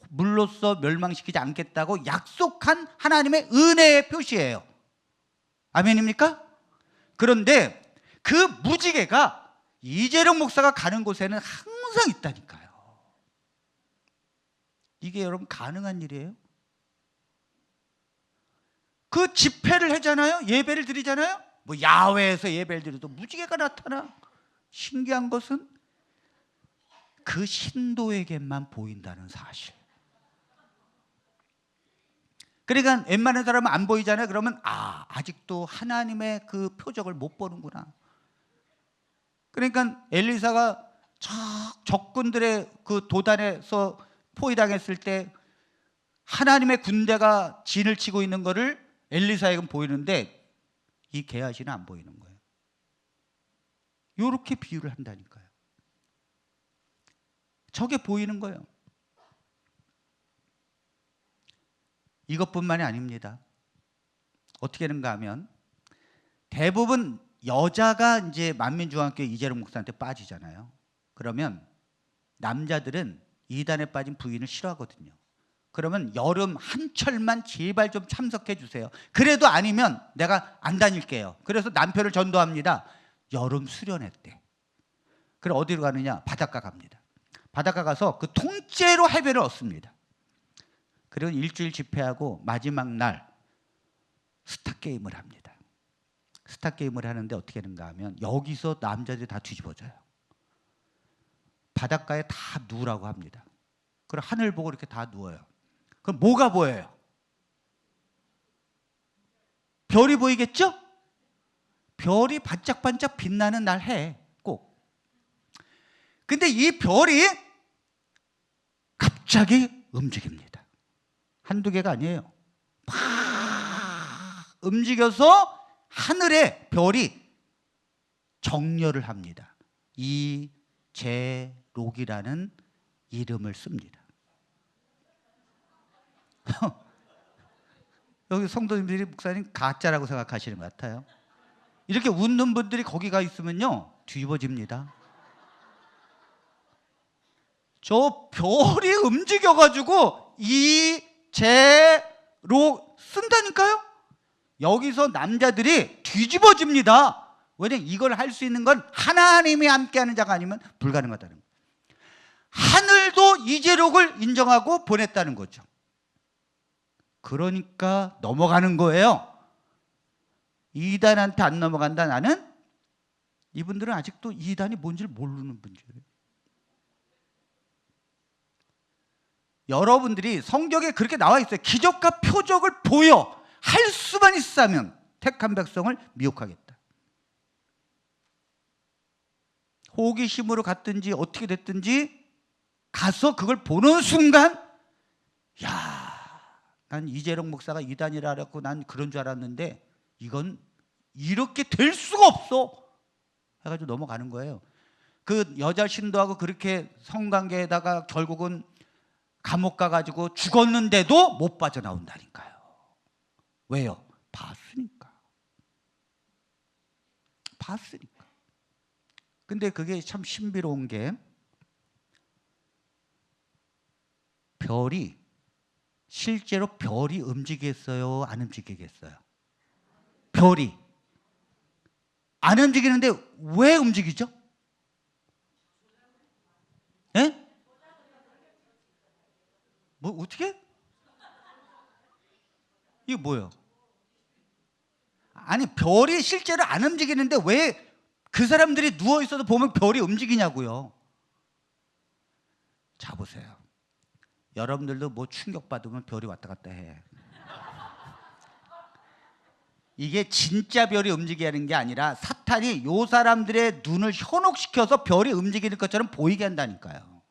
물로써 멸망시키지 않겠다고 약속한 하나님의 은혜의 표시예요. 아멘입니까? 그런데 그 무지개가 이재룡 목사가 가는 곳에는 항상 있다니까요. 이게 여러분 가능한 일이에요? 그 집회를 하잖아요. 예배를 드리잖아요. 뭐 야외에서 예배를 드려도 무지개가 나타나. 신기한 것은 그 신도에게만 보인다는 사실. 그러니까 웬만한 사람은 안 보이잖아요. 그러면 아직도 하나님의 그 표적을 못 보는구나. 그러니까 엘리사가 적군들의 그 도단에서 포위당했을 때 하나님의 군대가 진을 치고 있는 거를 엘리사에게는 보이는데 이 게하시는 안 보이는 거예요. 이렇게 비유를 한다니까요. 저게 보이는 거예요. 이것뿐만이 아닙니다. 어떻게 하는가 하면 대부분 여자가 이제 만민중앙교회 이재룡 목사한테 빠지잖아요. 그러면 남자들은 이단에 빠진 부인을 싫어하거든요. 그러면 여름 한철만 제발 좀 참석해 주세요. 그래도 아니면 내가 안 다닐게요. 그래서 남편을 전도합니다. 여름 수련회 때. 그럼 어디로 가느냐? 바닷가 갑니다. 바닷가 가서 그 통째로 해배를 얻습니다. 그리고 일주일 집회하고 마지막 날 스타게임을 합니다. 스타게임을 하는데 어떻게 하는가 하면 여기서 남자들이 다 뒤집어져요. 바닷가에 다 누우라고 합니다. 그럼 하늘 보고 이렇게 다 누워요. 그럼 뭐가 보여요? 별이 보이겠죠? 별이 반짝반짝 빛나는 날 해, 꼭. 근데 이 별이 갑자기 움직입니다. 한두 개가 아니에요. 막 움직여서 하늘에 별이 정렬을 합니다. 이재록이라는 이름을 씁니다. 여기 성도님들이 목사님 가짜라고 생각하시는 것 같아요. 이렇게 웃는 분들이 거기 가 있으면요 뒤집어집니다. 저 별이 움직여가지고 이재록 쓴다니까요. 여기서 남자들이 뒤집어집니다. 왜냐면 이걸 할 수 있는 건 하나님이 함께하는 자가 아니면 불가능하다는 거예요. 하늘도 이재록을 인정하고 보냈다는 거죠. 그러니까 넘어가는 거예요. 이단한테 안 넘어간다. 나는 이분들은 아직도 이단이 뭔지를 모르는 분들이에요. 여러분들이 성경에 그렇게 나와 있어요. 기적과 표적을 보여. 할 수만 있으면 택한 백성을 미혹하겠다. 호기심으로 갔든지 어떻게 됐든지 가서 그걸 보는 순간, 야, 난 이재룡 목사가 이단이라 알았고 난 그런 줄 알았는데 이건 이렇게 될 수가 없어 해가지고 넘어가는 거예요. 그 여자 신도하고 그렇게 성관계에다가 결국은 감옥 가가지고 죽었는데도 못 빠져나온다니까요. 왜요? 봤으니까. 봤으니까. 근데 그게 참 신비로운 게, 별이 실제로 별이 움직이겠어요? 안 움직이겠어요? 별이 안 움직이는데 왜 움직이죠? 예? 뭐 어떻게? 이게 뭐예요? 아니, 별이 실제로 안 움직이는데 왜 그 사람들이 누워 있어도 보면 별이 움직이냐고요. 자, 보세요. 여러분들도 뭐 충격받으면 별이 왔다 갔다 해. 이게 진짜 별이 움직이게 하는 게 아니라 사탄이 요 사람들의 눈을 현혹시켜서 별이 움직이는 것처럼 보이게 한다니까요.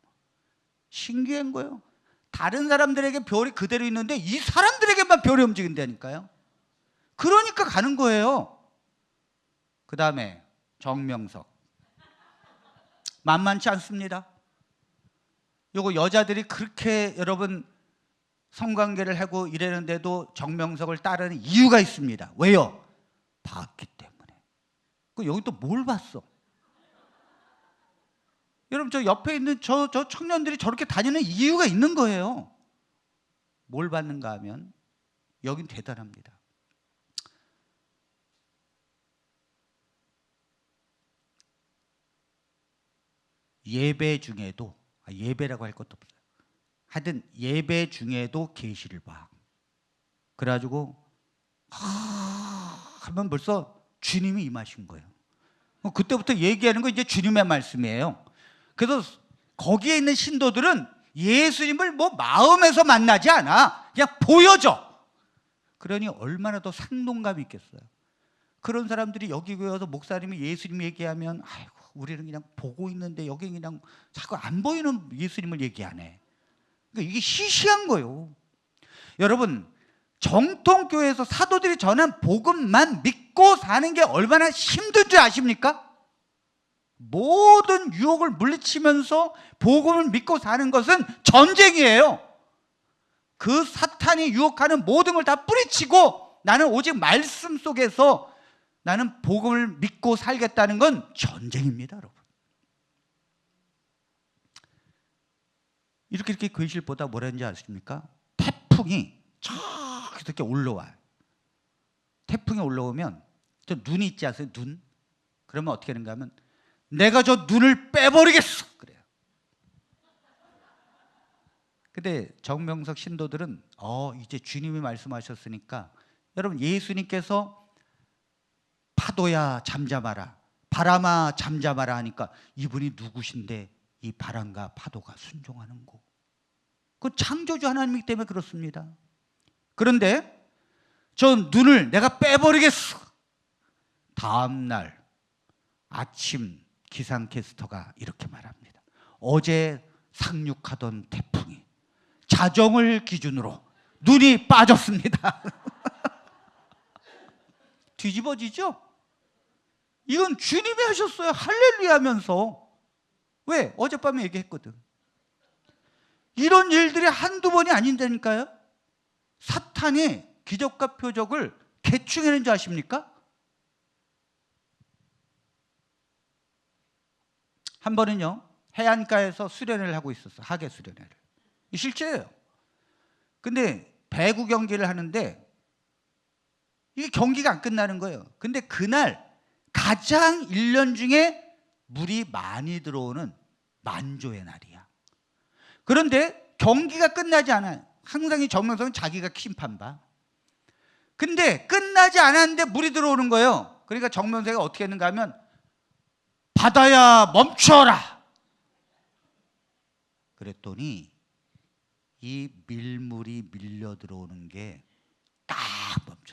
신기한 거예요. 다른 사람들에게 별이 그대로 있는데 이 사람들에게만 별이 움직인다니까요. 그러니까 가는 거예요. 그 다음에 정명석. 만만치 않습니다. 요거 여자들이 그렇게 여러분 성관계를 하고 이러는데도 정명석을 따르는 이유가 있습니다. 왜요? 봤기 때문에. 그 여기 또 뭘 봤어? 여러분, 저 옆에 있는 저 청년들이 저렇게 다니는 이유가 있는 거예요. 뭘 봤는가 하면 여긴 대단합니다. 예배 중에도, 예배라고 할 것도 없어요. 하여튼 예배 중에도 계시를 봐. 그래가지고 하면 벌써 주님이 임하신 거예요. 그때부터 얘기하는 거 이제 주님의 말씀이에요. 그래서 거기에 있는 신도들은 예수님을 뭐 마음에서 만나지 않아. 그냥 보여줘. 그러니 얼마나 더 상동감이 있겠어요. 그런 사람들이 여기 와서 목사님이 예수님 얘기하면, 아이고, 우리는 그냥 보고 있는데 여기 그냥 자꾸 안 보이는 예수님을 얘기하네. 그러니까 이게 시시한 거예요. 여러분, 정통교회에서 사도들이 전한 복음만 믿고 사는 게 얼마나 힘든 줄 아십니까? 모든 유혹을 물리치면서 복음을 믿고 사는 것은 전쟁이에요. 그 사탄이 유혹하는 모든 걸 다 뿌리치고 나는 오직 말씀 속에서 나는 복음을 믿고 살겠다는 건 전쟁입니다, 여러분. 이렇게 괴실보다 뭐라 했는지 아십니까? 태풍이 저기서 이렇게 올라와요. 태풍이 올라오면 저 눈이 있지 않아요? 눈? 그러면 어떻게 하는가 하면 내가 저 눈을 빼버리겠어 그래요. 근데 정명석 신도들은 이제 주님이 말씀하셨으니까, 여러분, 예수님께서 파도야 잠잠하라, 바람아 잠잠하라 하니까 이분이 누구신데 이 바람과 파도가 순종하는 거. 그 창조주 하나님이기 때문에 그렇습니다. 그런데 저 눈을 내가 빼버리겠어. 다음 날 아침 기상캐스터가 이렇게 말합니다. 어제 상륙하던 태풍이 자정을 기준으로 눈이 빠졌습니다. 뒤집어지죠? 이건 주님이 하셨어요. 할렐루야 하면서. 왜? 어젯밤에 얘기했거든. 이런 일들이 한두 번이 아닌다니까요. 사탄이 기적과 표적을 개충해낸 줄 아십니까? 한 번은요, 해안가에서 수련회를 하고 있었어. 하계 수련회를. 실제예요. 근데 배구 경기를 하는데 이게 경기가 안 끝나는 거예요. 근데 그날 가장 1년 중에 물이 많이 들어오는 만조의 날이야. 그런데 경기가 끝나지 않아요. 항상 이 정명석은 자기가 심판봐. 근데 끝나지 않았는데 물이 들어오는 거예요. 그러니까 정명석이 어떻게 했는가 하면, 바다야 멈춰라. 그랬더니 이 밀물이 밀려 들어오는 게 딱 멈췄어요.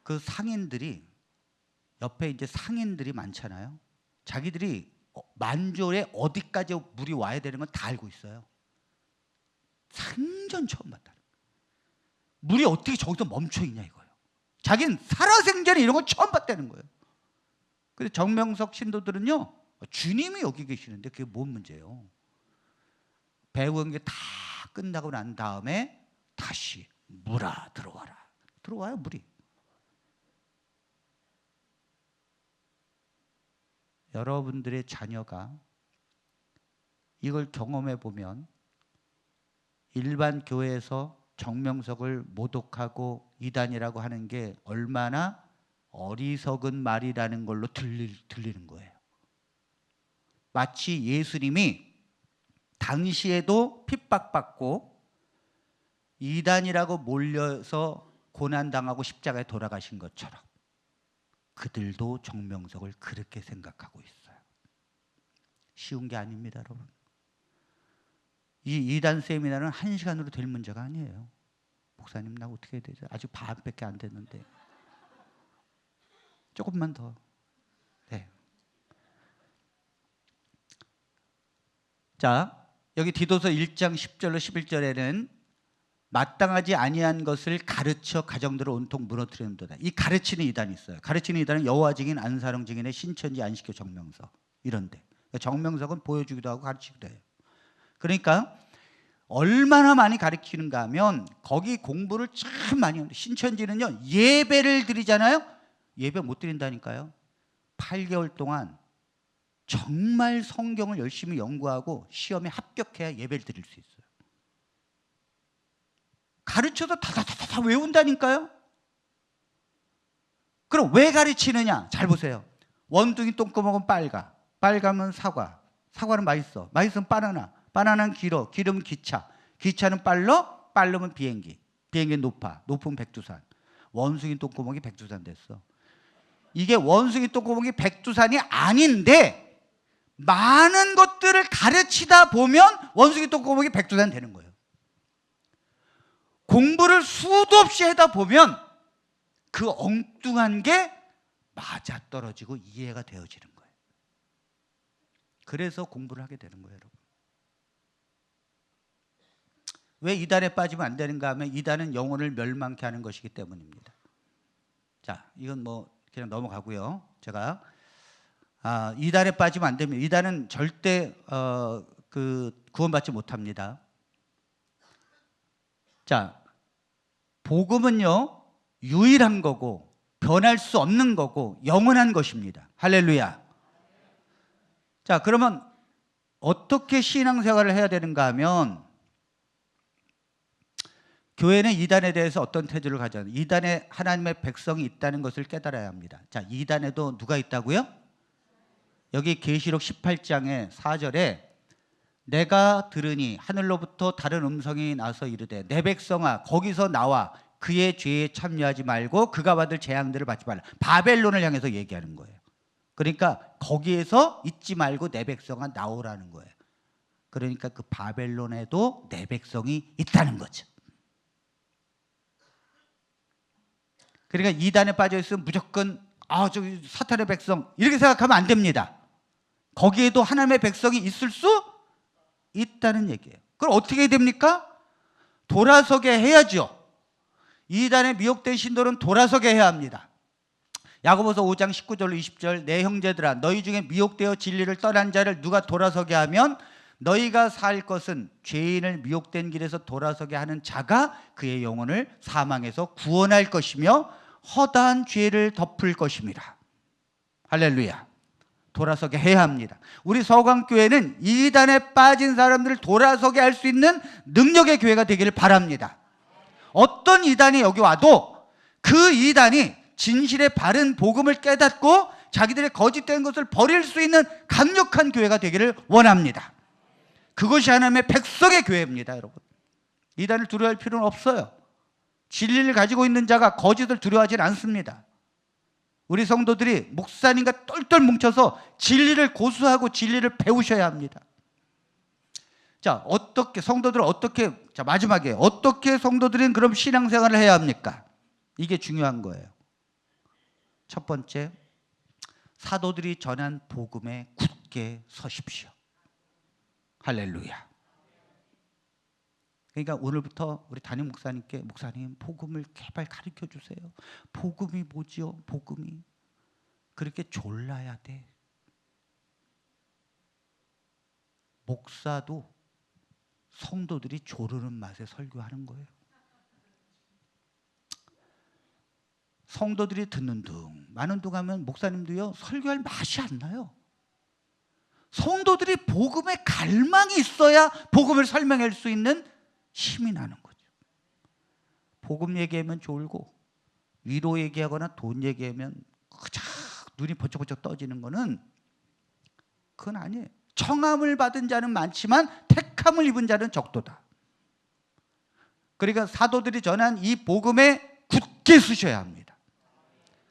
그 상인들이 옆에 이제 상인들이 많잖아요. 자기들이 만조에 어디까지 물이 와야 되는 건 다 알고 있어요. 생전 처음 봤다. 물이 어떻게 저기서 멈춰 있냐 이거예요. 자기는 살아생전에 이런 거 처음 봤다는 거예요. 그래서 정명석 신도들은요, 주님이 여기 계시는데 그게 뭔 문제예요? 배운 게 다 끝나고 난 다음에 다시 물아 들어와라. 들어와요 물이. 여러분들의 자녀가 이걸 경험해 보면 일반 교회에서 정명석을 모독하고 이단이라고 하는 게 얼마나 어리석은 말이라는 걸로 들리는 거예요. 마치 예수님이 당시에도 핍박받고 이단이라고 몰려서 고난당하고 십자가에 돌아가신 것처럼 그들도 정명석을 그렇게 생각하고 있어요. 쉬운 게 아닙니다, 여러분. 이 이단 세미나는 1시간으로 될 문제가 아니에요. 목사님 나 어떻게 해야 되죠? 아직 반밖에 안 됐는데 조금만 더. 네. 자, 여기 디도서 1장 10절로 11절에는 마땅하지 아니한 것을 가르쳐 가정들을 온통 무너뜨리는도다. 이 가르치는 이단이 있어요. 가르치는 이단은 여호와 증인, 안사령 증인의 신천지, 안식교, 정명석 이런데 정명석은 보여주기도 하고 가르치기도 해요. 그러니까 얼마나 많이 가르치는가 하면 거기 공부를 참 많이 하는데 신천지는요 예배를 드리잖아요. 예배 못 드린다니까요. 8개월 동안 정말 성경을 열심히 연구하고 시험에 합격해야 예배를 드릴 수 있어요. 가르쳐도 다다다다 외운다니까요. 그럼 왜 가르치느냐? 잘 보세요. 원둥이 똥구멍은 빨가, 빨가면 사과, 사과는 맛있어, 맛있으면 바나나, 바나나는 길어, 길으면 기차, 기차는 빨러, 빨르면 비행기, 비행기는 높아, 높으면 백두산. 원숭이 똥구멍이 백두산 됐어. 이게 원숭이 똥구멍이 백두산이 아닌데 많은 것들을 가르치다 보면 원숭이 똥구멍이 백두산 되는 거예요. 공부를 수도 없이 하다 보면 그 엉뚱한 게 맞아떨어지고 이해가 되어지는 거예요. 그래서 공부를 하게 되는 거예요, 여러분. 왜 이단에 빠지면 안 되는가 하면 이단은 영혼을 멸망케 하는 것이기 때문입니다. 자, 이건 뭐 그냥 넘어가고요. 제가 이단에 빠지면 안 됩니다. 이단은 절대 구원받지 못합니다. 자, 복음은요 유일한 거고 변할 수 없는 거고 영원한 것입니다. 할렐루야. 자, 그러면 어떻게 신앙생활을 해야 되는가 하면 교회는 이단에 대해서 어떤 태도를 가져야 합니까? 이단에 하나님의 백성이 있다는 것을 깨달아야 합니다. 자, 이단에도 누가 있다고요? 여기 계시록 18장의 4절에 내가 들으니 하늘로부터 다른 음성이 나서 이르되 내 백성아 거기서 나와 그의 죄에 참여하지 말고 그가 받을 재앙들을 받지 말라. 바벨론을 향해서 얘기하는 거예요. 그러니까 거기에서 있지 말고 내 백성아 나오라는 거예요. 그러니까 그 바벨론에도 내 백성이 있다는 거죠. 그러니까 이단에 빠져 있으면 무조건 저기 사탄의 백성 이렇게 생각하면 안 됩니다. 거기에도 하나님의 백성이 있을 수 있다는 얘기예요. 그럼 어떻게 해야 됩니까? 돌아서게 해야죠. 이단에 미혹된 신도는 돌아서게 해야 합니다. 야고보서 5장 19절로 20절 내 형제들아 너희 중에 미혹되어 진리를 떠난 자를 누가 돌아서게 하면 너희가 살 것은 죄인을 미혹된 길에서 돌아서게 하는 자가 그의 영혼을 사망에서 구원할 것이며 허다한 죄를 덮을 것입니다. 할렐루야. 돌아서게 해야 합니다. 우리 서강교회는 이단에 빠진 사람들을 돌아서게 할 수 있는 능력의 교회가 되기를 바랍니다. 어떤 이단이 여기 와도 그 이단이 진실의 바른 복음을 깨닫고 자기들의 거짓된 것을 버릴 수 있는 강력한 교회가 되기를 원합니다. 그것이 하나님의 백성의 교회입니다, 여러분. 이단을 두려워할 필요는 없어요. 진리를 가지고 있는 자가 거짓을 두려워하지 않습니다. 우리 성도들이 목사님과 똘똘 뭉쳐서 진리를 고수하고 진리를 배우셔야 합니다. 자, 어떻게 성도들은 마지막에 어떻게 성도들은 그럼 신앙생활을 해야 합니까? 이게 중요한 거예요. 첫 번째, 사도들이 전한 복음에 굳게 서십시오. 할렐루야. 그러니까 오늘부터 우리 담임 목사님께, 목사님 복음을 제발 가르쳐 주세요. 복음이 뭐지요? 복음이 그렇게 졸라야 돼. 목사도 성도들이 조르는 맛에 설교하는 거예요. 성도들이 듣는 둥 마는 둥 하면 목사님도요 설교할 맛이 안 나요. 성도들이 복음에 갈망이 있어야 복음을 설명할 수 있는 힘이 나는 거죠. 복음 얘기하면 졸고 위로 얘기하거나 돈 얘기하면 그작 눈이 번쩍번쩍 떠지는 거는 그건 아니에요. 청함을 받은 자는 많지만 택함을 입은 자는 적도다. 그러니까 사도들이 전한 이 복음에 굳게 서셔야 합니다.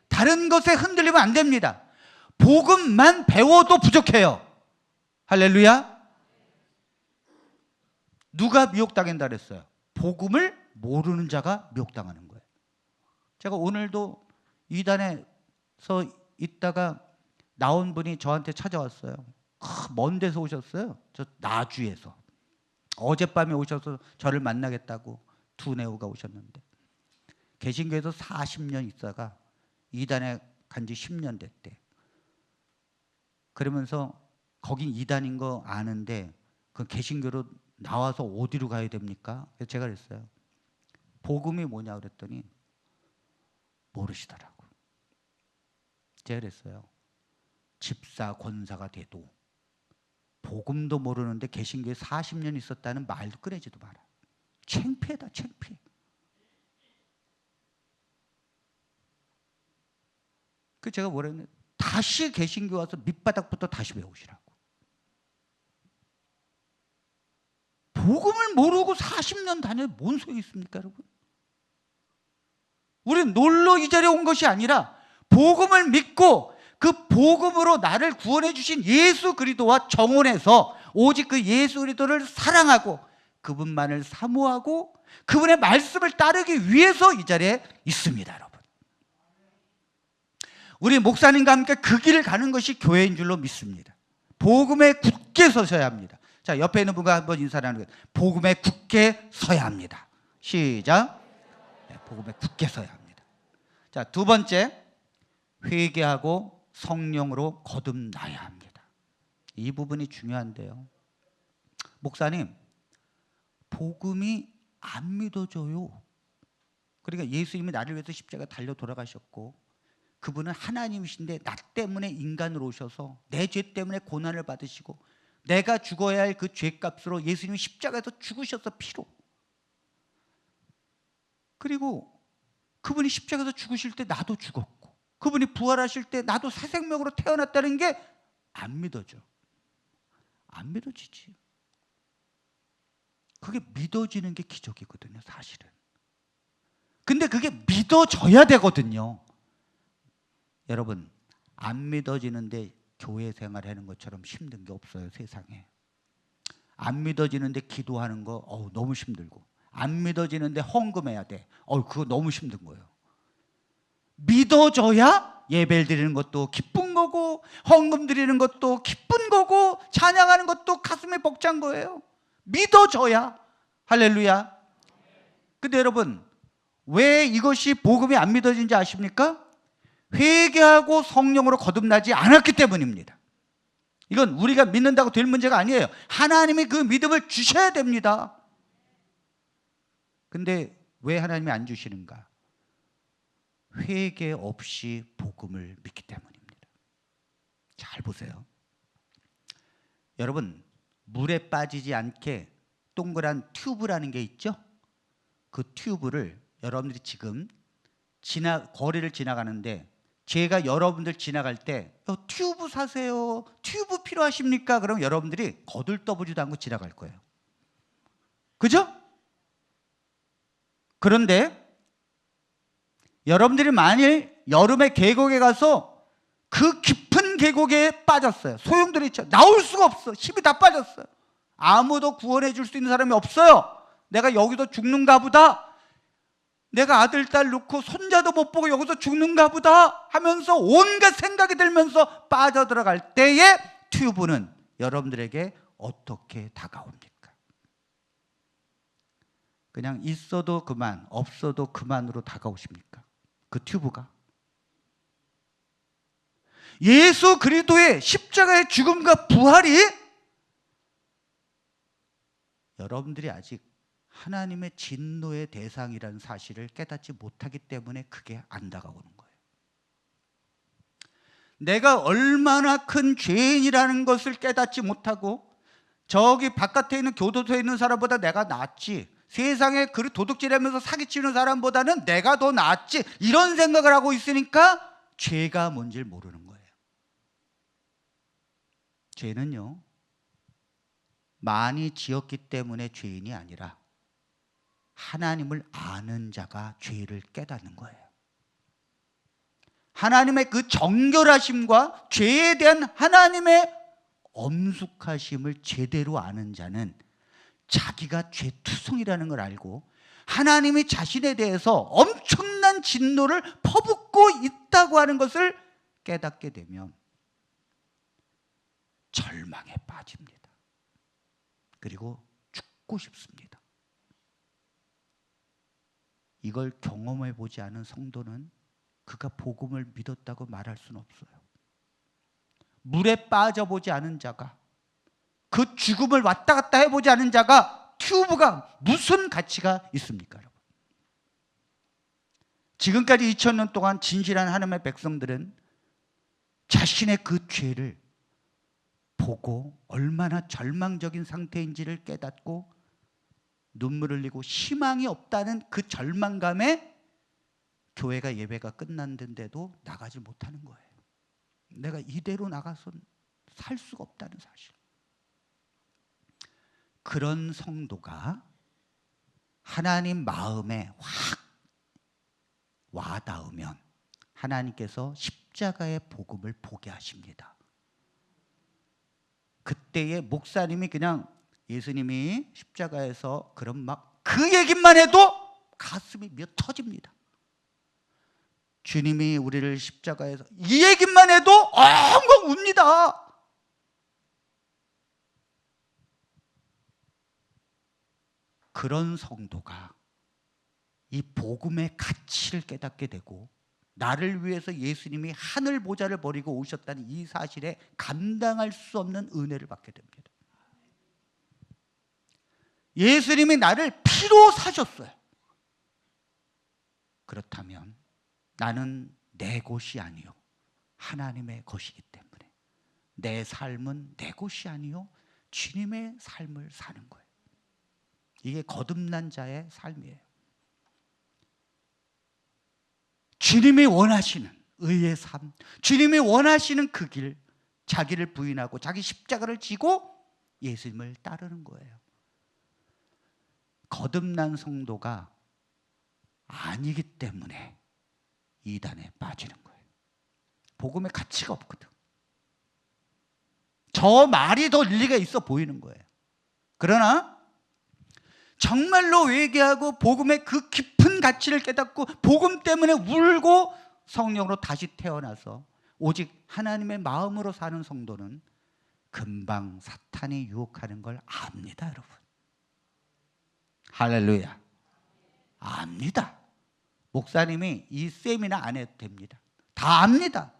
다른 것에 흔들리면 안 됩니다. 복음만 배워도 부족해요. 할렐루야. 누가 미혹당한다 그랬어요? 복음을 모르는 자가 미혹당하는 거예요. 제가 오늘도 이단에서 있다가 나온 분이 저한테 찾아왔어요. 먼 데서 오셨어요. 저 나주에서. 어젯밤에 오셔서 저를 만나겠다고 두뇌우가 오셨는데, 개신교에서 40년 있다가 이단에 간 지 10년 됐대. 그러면서 거긴 이단인 거 아는데 그 개신교로 나와서 어디로 가야 됩니까? 그래서 제가 그랬어요. 복음이 뭐냐 그랬더니 모르시더라고. 제가 그랬어요. 집사 권사가 돼도 복음도 모르는데 개신교에 40년 있었다는 말도 꺼내지도 마라. 창피하다, 창피해. 그 제가 뭐라 했냐, 다시 개신교 와서 밑바닥부터 다시 배우시라고. 복음을 모르고 40년 다녀야 뭔 소용이 있습니까, 여러분? 우리는 놀러 이 자리에 온 것이 아니라 복음을 믿고 그 복음으로 나를 구원해 주신 예수 그리스도와 정혼해서 오직 그 예수 그리스도를 사랑하고 그분만을 사모하고 그분의 말씀을 따르기 위해서 이 자리에 있습니다, 여러분. 우리 목사님과 함께 그 길을 가는 것이 교회인 줄로 믿습니다. 복음에 굳게 서셔야 합니다. 자, 옆에 있는 분과 한번 인사를 하는 거예요. 복음에 굳게 서야 합니다. 시작. 네, 복음에 굳게 서야 합니다. 자, 두 번째, 회개하고 성령으로 거듭나야 합니다. 이 부분이 중요한데요. 목사님, 복음이 안 믿어져요. 그러니까 예수님이 나를 위해서 십자가 달려 돌아가셨고 그분은 하나님이신데 나 때문에 인간으로 오셔서 내 죄 때문에 고난을 받으시고 내가 죽어야 할 그 죄값으로 예수님이 십자가에서 죽으셔서 피로. 그리고 그분이 십자가에서 죽으실 때 나도 죽었고 그분이 부활하실 때 나도 새 생명으로 태어났다는 게 안 믿어져. 안 믿어지지. 그게 믿어지는 게 기적이거든요, 사실은. 근데 그게 믿어져야 되거든요. 여러분, 안 믿어지는데 교회 생활하는 것처럼 힘든 게 없어요, 세상에. 안 믿어지는데 기도하는 거 너무 힘들고, 안 믿어지는데 헌금해야 돼. 그거 너무 힘든 거예요. 믿어져야 예배를 드리는 것도 기쁜 거고 헌금 드리는 것도 기쁜 거고 찬양하는 것도 가슴에 벅찬 거예요. 믿어져야. 할렐루야. 근데 여러분, 왜 이것이 복음이 안 믿어진지 아십니까? 회개하고 성령으로 거듭나지 않았기 때문입니다. 이건 우리가 믿는다고 될 문제가 아니에요. 하나님이 그 믿음을 주셔야 됩니다. 근데 왜 하나님이 안 주시는가? 회개 없이 복음을 믿기 때문입니다. 잘 보세요. 여러분, 물에 빠지지 않게 동그란 튜브라는 게 있죠? 그 튜브를 여러분들이 지금 거리를 지나가는데 제가 여러분들 지나갈 때 튜브 사세요, 튜브 필요하십니까? 그럼 여러분들이 거들떠보지도 않고 지나갈 거예요. 그죠? 그런데 여러분들이 만일 여름에 계곡에 가서 그 깊은 계곡에 빠졌어요. 소용돌이 있죠. 나올 수가 없어. 힘이 다 빠졌어요. 아무도 구원해 줄 수 있는 사람이 없어요. 내가 여기서 죽는가 보다. 내가 아들, 딸 놓고 손자도 못 보고 여기서 죽는가 보다 하면서 온갖 생각이 들면서 빠져들어갈 때에 튜브는 여러분들에게 어떻게 다가옵니까? 그냥 있어도 그만, 없어도 그만으로 다가오십니까? 그 튜브가? 예수 그리스도의 십자가의 죽음과 부활이 여러분들이 아직 하나님의 진노의 대상이라는 사실을 깨닫지 못하기 때문에 그게 안 다가오는 거예요. 내가 얼마나 큰 죄인이라는 것을 깨닫지 못하고 저기 바깥에 있는 교도소에 있는 사람보다 내가 낫지, 세상에 그 도둑질하면서 사기치는 사람보다는 내가 더 낫지, 이런 생각을 하고 있으니까 죄가 뭔지를 모르는 거예요. 죄는요, 많이 지었기 때문에 죄인이 아니라 하나님을 아는 자가 죄를 깨닫는 거예요. 하나님의 그 정결하심과 죄에 대한 하나님의 엄숙하심을 제대로 아는 자는 자기가 죄투성이라는 걸 알고 하나님이 자신에 대해서 엄청난 진노를 퍼붓고 있다고 하는 것을 깨닫게 되면 절망에 빠집니다. 그리고 죽고 싶습니다. 이걸 경험해 보지 않은 성도는 그가 복음을 믿었다고 말할 수는 없어요. 물에 빠져보지 않은 자가, 그 죽음을 왔다 갔다 해보지 않은 자가 튜브가 무슨 가치가 있습니까, 여러분? 지금까지 2000년 동안 진실한 하나님의 백성들은 자신의 그 죄를 보고 얼마나 절망적인 상태인지를 깨닫고 눈물을 흘리고 희망이 없다는 그 절망감에 교회가 예배가 끝났는데도 나가지 못하는 거예요. 내가 이대로 나가서 살 수가 없다는 사실. 그런 성도가 하나님 마음에 확 와닿으면 하나님께서 십자가의 복음을 보게 하십니다. 그때에 목사님이 그냥 예수님이 십자가에서 그런 막 그 얘기만 해도 가슴이 미어 터집니다. 주님이 우리를 십자가에서 이 얘기만 해도 엉엉 웁니다. 그런 성도가 이 복음의 가치를 깨닫게 되고 나를 위해서 예수님이 하늘 보좌를 버리고 오셨다는 이 사실에 감당할 수 없는 은혜를 받게 됩니다. 예수님이 나를 피로 사셨어요. 그렇다면 나는 내 것이 아니요 하나님의 것이기 때문에 내 삶은 내 것이 아니요 주님의 삶을 사는 거예요. 이게 거듭난 자의 삶이에요. 주님이 원하시는 의의 삶, 주님이 원하시는 그 길, 자기를 부인하고 자기 십자가를 지고 예수님을 따르는 거예요. 거듭난 성도가 아니기 때문에 이단에 빠지는 거예요. 복음의 가치가 없거든. 저 말이 더 일리가 있어 보이는 거예요. 그러나 정말로 회개하고 복음의 그 깊은 가치를 깨닫고 복음 때문에 울고 성령으로 다시 태어나서 오직 하나님의 마음으로 사는 성도는 금방 사탄이 유혹하는 걸 압니다, 여러분. 할렐루야. 압니다. 목사님이 이 세미나 안 해도 됩니다. 다 압니다.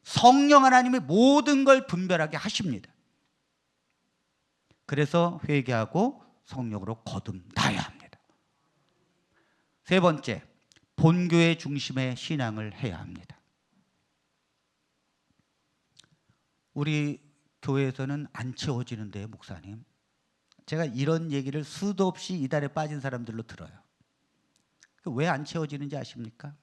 성령 하나님이 모든 걸 분별하게 하십니다. 그래서 회개하고 성령으로 거듭나야 합니다. 세 번째, 본교회 중심의 신앙을 해야 합니다. 우리 교회에서는 안 채워지는데요, 목사님. 제가 이런 얘기를 수도 없이 이달에 빠진 사람들로 들어요. 왜 안 채워지는지 아십니까?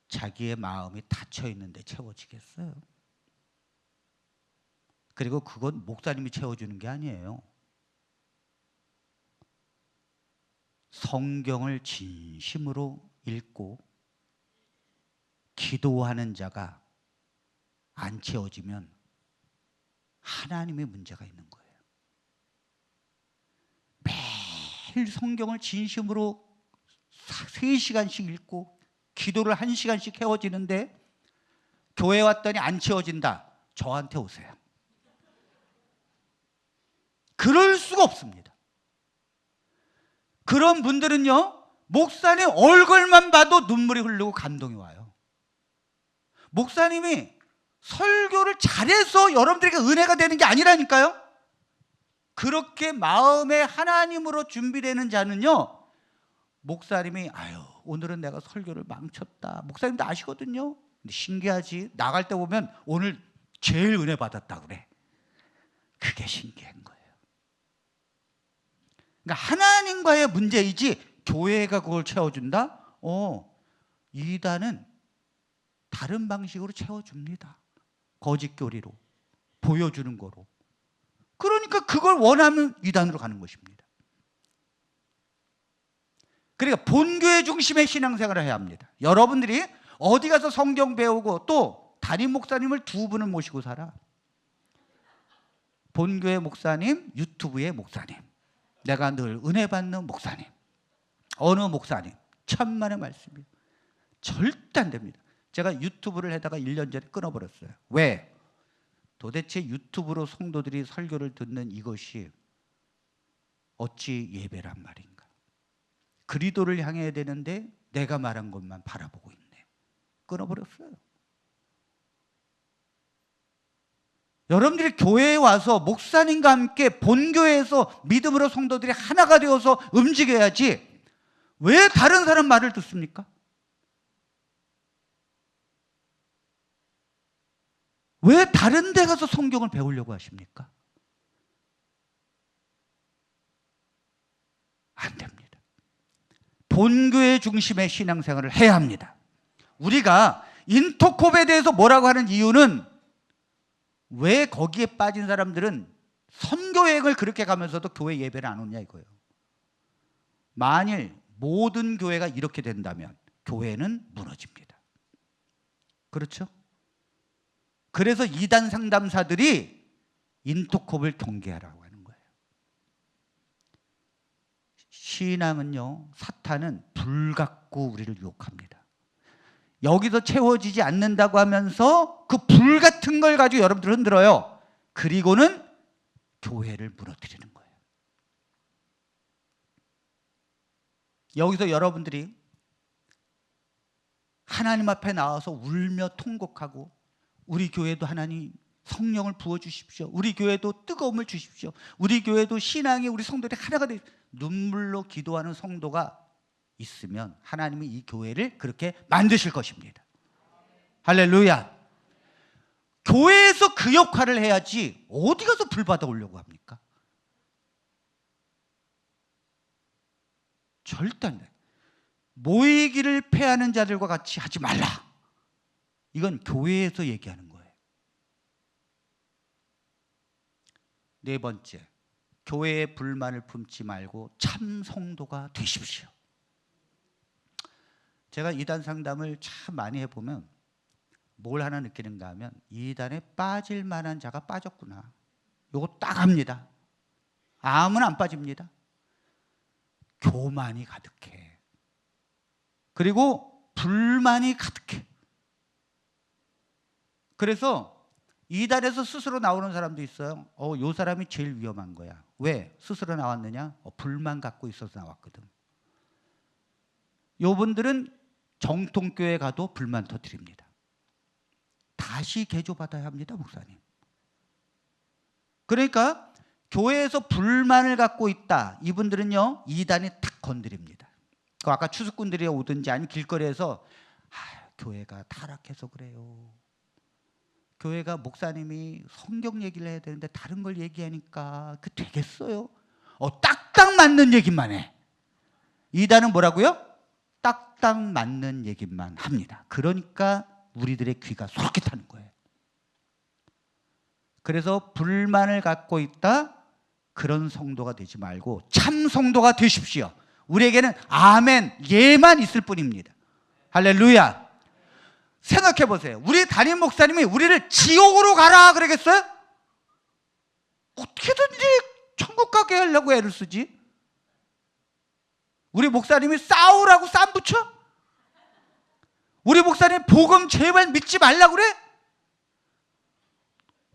자기의 마음이 닫혀 있는데 채워지겠어요? 그리고 그건 목사님이 채워주는 게 아니에요. 성경을 진심으로 읽고 기도하는 자가 안 채워지면 하나님의 문제가 있는 거예요. 매일 성경을 진심으로 3시간씩 읽고 기도를 1시간씩 해워지는데 교회 왔더니 안 채워진다. 저한테 오세요. 그럴 수가 없습니다. 그런 분들은요, 목사님 얼굴만 봐도 눈물이 흐르고 감동이 와요. 목사님이 설교를 잘해서 여러분들에게 은혜가 되는 게 아니라니까요. 그렇게 마음에 하나님으로 준비되는 자는요, 목사님이 아유 오늘은 내가 설교를 망쳤다. 목사님도 아시거든요. 근데 신기하지. 나갈 때 보면 오늘 제일 은혜 받았다 그래. 그게 신기한 거예요. 그러니까 하나님과의 문제이지 교회가 그걸 채워준다? 이단은 다른 방식으로 채워줍니다. 거짓교리로, 보여주는 거로. 그러니까 그걸 원하면 이단으로 가는 것입니다. 그러니까 본교회 중심의 신앙생활을 해야 합니다. 여러분들이 어디 가서 성경 배우고 또 담임 목사님을 2분을 모시고 살아. 본교회 목사님, 유튜브의 목사님, 내가 늘 은혜 받는 목사님, 어느 목사님, 천만의 말씀이에요. 절대 안 됩니다. 제가 유튜브를 하다가 1년 전에 끊어버렸어요. 왜? 도대체 유튜브로 성도들이 설교를 듣는 이것이 어찌 예배란 말인가? 그리도를 향해야 되는데 내가 말한 것만 바라보고 있네. 끊어버렸어요. 여러분들이 교회에 와서 목사님과 함께 본교회에서 믿음으로 성도들이 하나가 되어서 움직여야지 왜 다른 사람 말을 듣습니까? 왜 다른 데 가서 성경을 배우려고 하십니까? 안 됩니다. 본교회 중심의 신앙생활을 해야 합니다. 우리가 인터콥에 대해서 뭐라고 하는 이유는 왜 거기에 빠진 사람들은 선교여행을 그렇게 가면서도 교회 예배를 안 오냐 이거예요. 만일 모든 교회가 이렇게 된다면 교회는 무너집니다. 그렇죠? 그래서 이단 상담사들이 인터콥을 경계하라고 하는 거예요. 신앙은요, 사탄은 불 갖고 우리를 유혹합니다. 여기서 채워지지 않는다고 하면서 그 불 같은 걸 가지고 여러분들 흔들어요. 그리고는 교회를 무너뜨리는 거예요. 여기서 여러분들이 하나님 앞에 나와서 울며 통곡하고 우리 교회도 하나님 성령을 부어주십시오. 우리 교회도 뜨거움을 주십시오. 우리 교회도 신앙이 우리 성도들이 하나가 되 눈물로 기도하는 성도가 있으면 하나님이 이 교회를 그렇게 만드실 것입니다. 할렐루야. 교회에서 그 역할을 해야지 어디 가서 불 받아오려고 합니까? 절대 안 돼. 모이기를 패하는 자들과 같이 하지 말라. 이건 교회에서 얘기하는 거예요. 네 번째, 교회에 불만을 품지 말고 참 성도가 되십시오. 제가 이단 상담을 참 많이 해보면 뭘 하나 느끼는가 하면 이단에 빠질 만한 자가 빠졌구나. 요거 딱 합니다. 아무나 안 빠집니다. 교만이 가득해. 그리고 불만이 가득해. 그래서 이단에서 스스로 나오는 사람도 있어요. 요 사람이 제일 위험한 거야. 왜? 스스로 나왔느냐? 불만 갖고 있어서 나왔거든. 요분들은 정통교회 가도 불만 터뜨립니다. 다시 개조받아야 합니다, 목사님. 그러니까 교회에서 불만을 갖고 있다. 이분들은요, 이단이 탁 건드립니다. 아까 추수꾼들이 오든지 아니면 길거리에서 교회가 타락해서 그래요. 교회가 목사님이 성경 얘기를 해야 되는데 다른 걸 얘기하니까 그 되겠어요? 딱딱 맞는 얘기만 해. 이단은 뭐라고요? 딱딱 맞는 얘기만 합니다. 그러니까 우리들의 귀가 솔깃하는 거예요. 그래서 불만을 갖고 있다, 그런 성도가 되지 말고 참 성도가 되십시오. 우리에게는 아멘, 예만 있을 뿐입니다. 할렐루야. 생각해 보세요. 우리 담임 목사님이 우리를 지옥으로 가라 그러겠어요? 어떻게든지 천국 가게 하려고 애를 쓰지. 우리 목사님이 싸우라고 쌈 붙여? 우리 목사님 복음 제발 믿지 말라고 그래?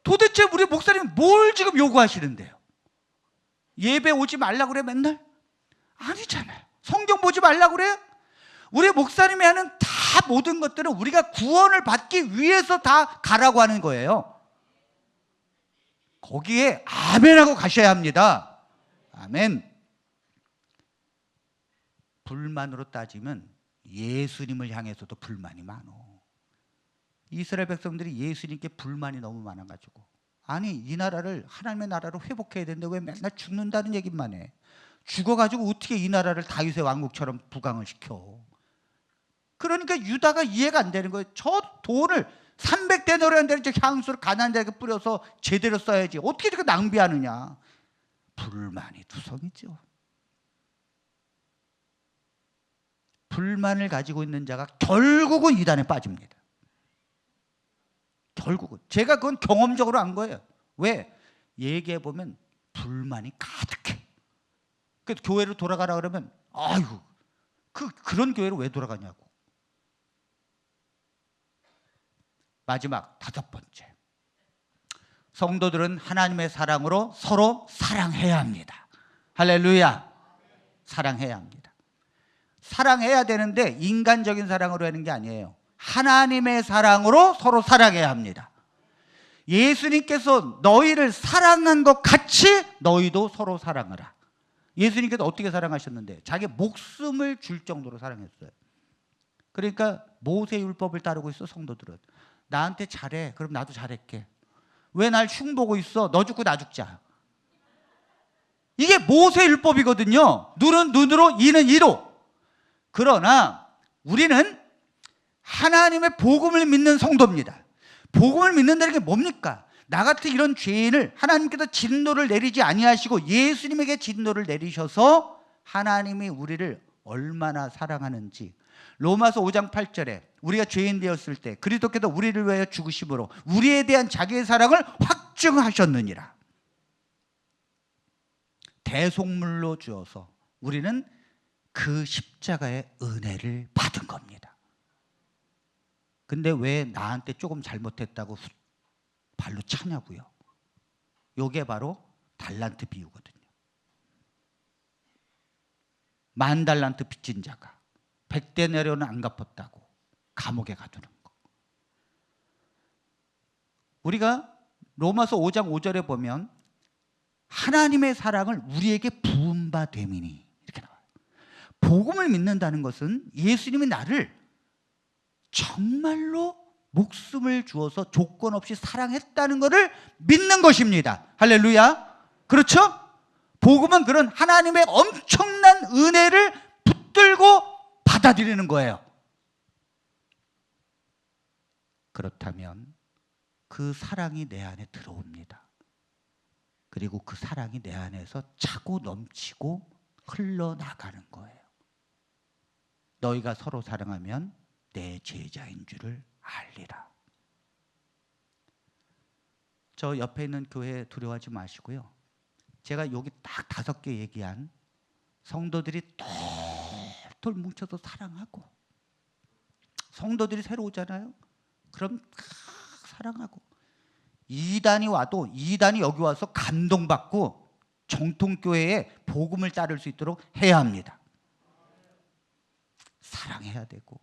도대체 우리 목사님 뭘 지금 요구하시는데요? 예배 오지 말라고 그래 맨날? 아니잖아요. 성경 보지 말라고 그래요? 우리 목사님이 하는 다 모든 것들은 우리가 구원을 받기 위해서 다 가라고 하는 거예요. 거기에 아멘하고 가셔야 합니다. 아멘. 불만으로 따지면 예수님을 향해서도 불만이 많어. 이스라엘 백성들이 예수님께 불만이 너무 많아가지고, 아니 이 나라를 하나님의 나라로 회복해야 되는데 왜 맨날 죽는다는 얘기만 해. 죽어가지고 어떻게 이 나라를 다윗의 왕국처럼 부강을 시켜. 그러니까 유다가 이해가 안 되는 거예요. 저 돈을 300데나리온 되는 저 향수를 가난한 자에게 뿌려서 제대로 써야지 어떻게 이렇게 낭비하느냐. 불만이 투성이죠. 불만을 가지고 있는 자가 결국은 이단에 빠집니다. 결국은. 제가 그건 경험적으로 한 거예요. 왜? 얘기해 보면 불만이 가득해. 그래서 교회로 돌아가라 그러면 아이고 그런 교회로 왜 돌아가냐고. 마지막 5번째, 성도들은 하나님의 사랑으로 서로 사랑해야 합니다. 할렐루야. 사랑해야 합니다. 사랑해야 되는데 인간적인 사랑으로 하는 게 아니에요. 하나님의 사랑으로 서로 사랑해야 합니다. 예수님께서 너희를 사랑한 것 같이 너희도 서로 사랑하라. 예수님께서 어떻게 사랑하셨는데? 자기 목숨을 줄 정도로 사랑했어요. 그러니까 모세율법을 따르고 있어. 성도들은 나한테 잘해, 그럼 나도 잘할게. 왜 날 흉보고 있어? 너 죽고 나 죽자. 이게 모세율법이거든요. 눈은 눈으로, 이는 이로. 그러나 우리는 하나님의 복음을 믿는 성도입니다. 복음을 믿는다는 게 뭡니까? 나 같은 이런 죄인을 하나님께서 진노를 내리지 아니하시고 예수님에게 진노를 내리셔서 하나님이 우리를 얼마나 사랑하는지, 로마서 5장 8절에 우리가 죄인 되었을 때 그리스도께서 우리를 위하여 죽으심으로 우리에 대한 자기의 사랑을 확증하셨느니라. 대속물로 주어서 우리는 그 십자가의 은혜를 받은 겁니다. 근데 왜 나한테 조금 잘못했다고 발로 차냐고요? 요게 바로 달란트 비유거든요. 10,000달란트 빚진 자가 100데나리온은 안 갚았다고 감옥에 가두는 거. 우리가 로마서 5장 5절에 보면 하나님의 사랑을 우리에게 부은 바 됨이니 이렇게 나와요. 복음을 믿는다는 것은 예수님이 나를 정말로 목숨을 주어서 조건 없이 사랑했다는 것을 믿는 것입니다. 할렐루야. 그렇죠? 복음은 그런 하나님의 엄청난 은혜를 붙들고 받아들이는 거예요. 그렇다면 그 사랑이 내 안에 들어옵니다. 그리고 그 사랑이 내 안에서 차고 넘치고 흘러나가는 거예요. 너희가 서로 사랑하면 내 제자인 줄을 알리라. 저 옆에 있는 교회 두려워하지 마시고요. 제가 여기 딱 5개 얘기한 성도들이 똘똘 뭉쳐서 사랑하고, 성도들이 새로 오잖아요. 그럼 사랑하고, 이단이 와도 이단이 여기 와서 감동받고 정통교회에 복음을 따를 수 있도록 해야 합니다. 사랑해야 되고,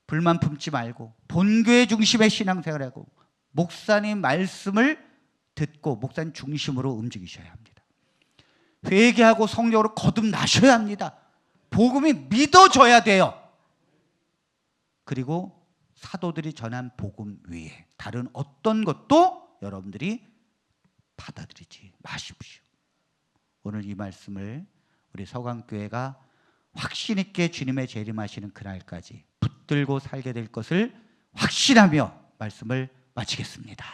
불만 품지 말고, 본교회 중심의 신앙생활하고, 목사님 말씀을 듣고 목사님 중심으로 움직이셔야 합니다. 회개하고 성령으로 거듭나셔야 합니다. 복음이 믿어져야 돼요. 그리고 사도들이 전한 복음 외에 다른 어떤 것도 여러분들이 받아들이지 마십시오. 오늘 이 말씀을 우리 서강교회가 확신 있게 주님의 재림하시는 그날까지 붙들고 살게 될 것을 확신하며 말씀을 마치겠습니다.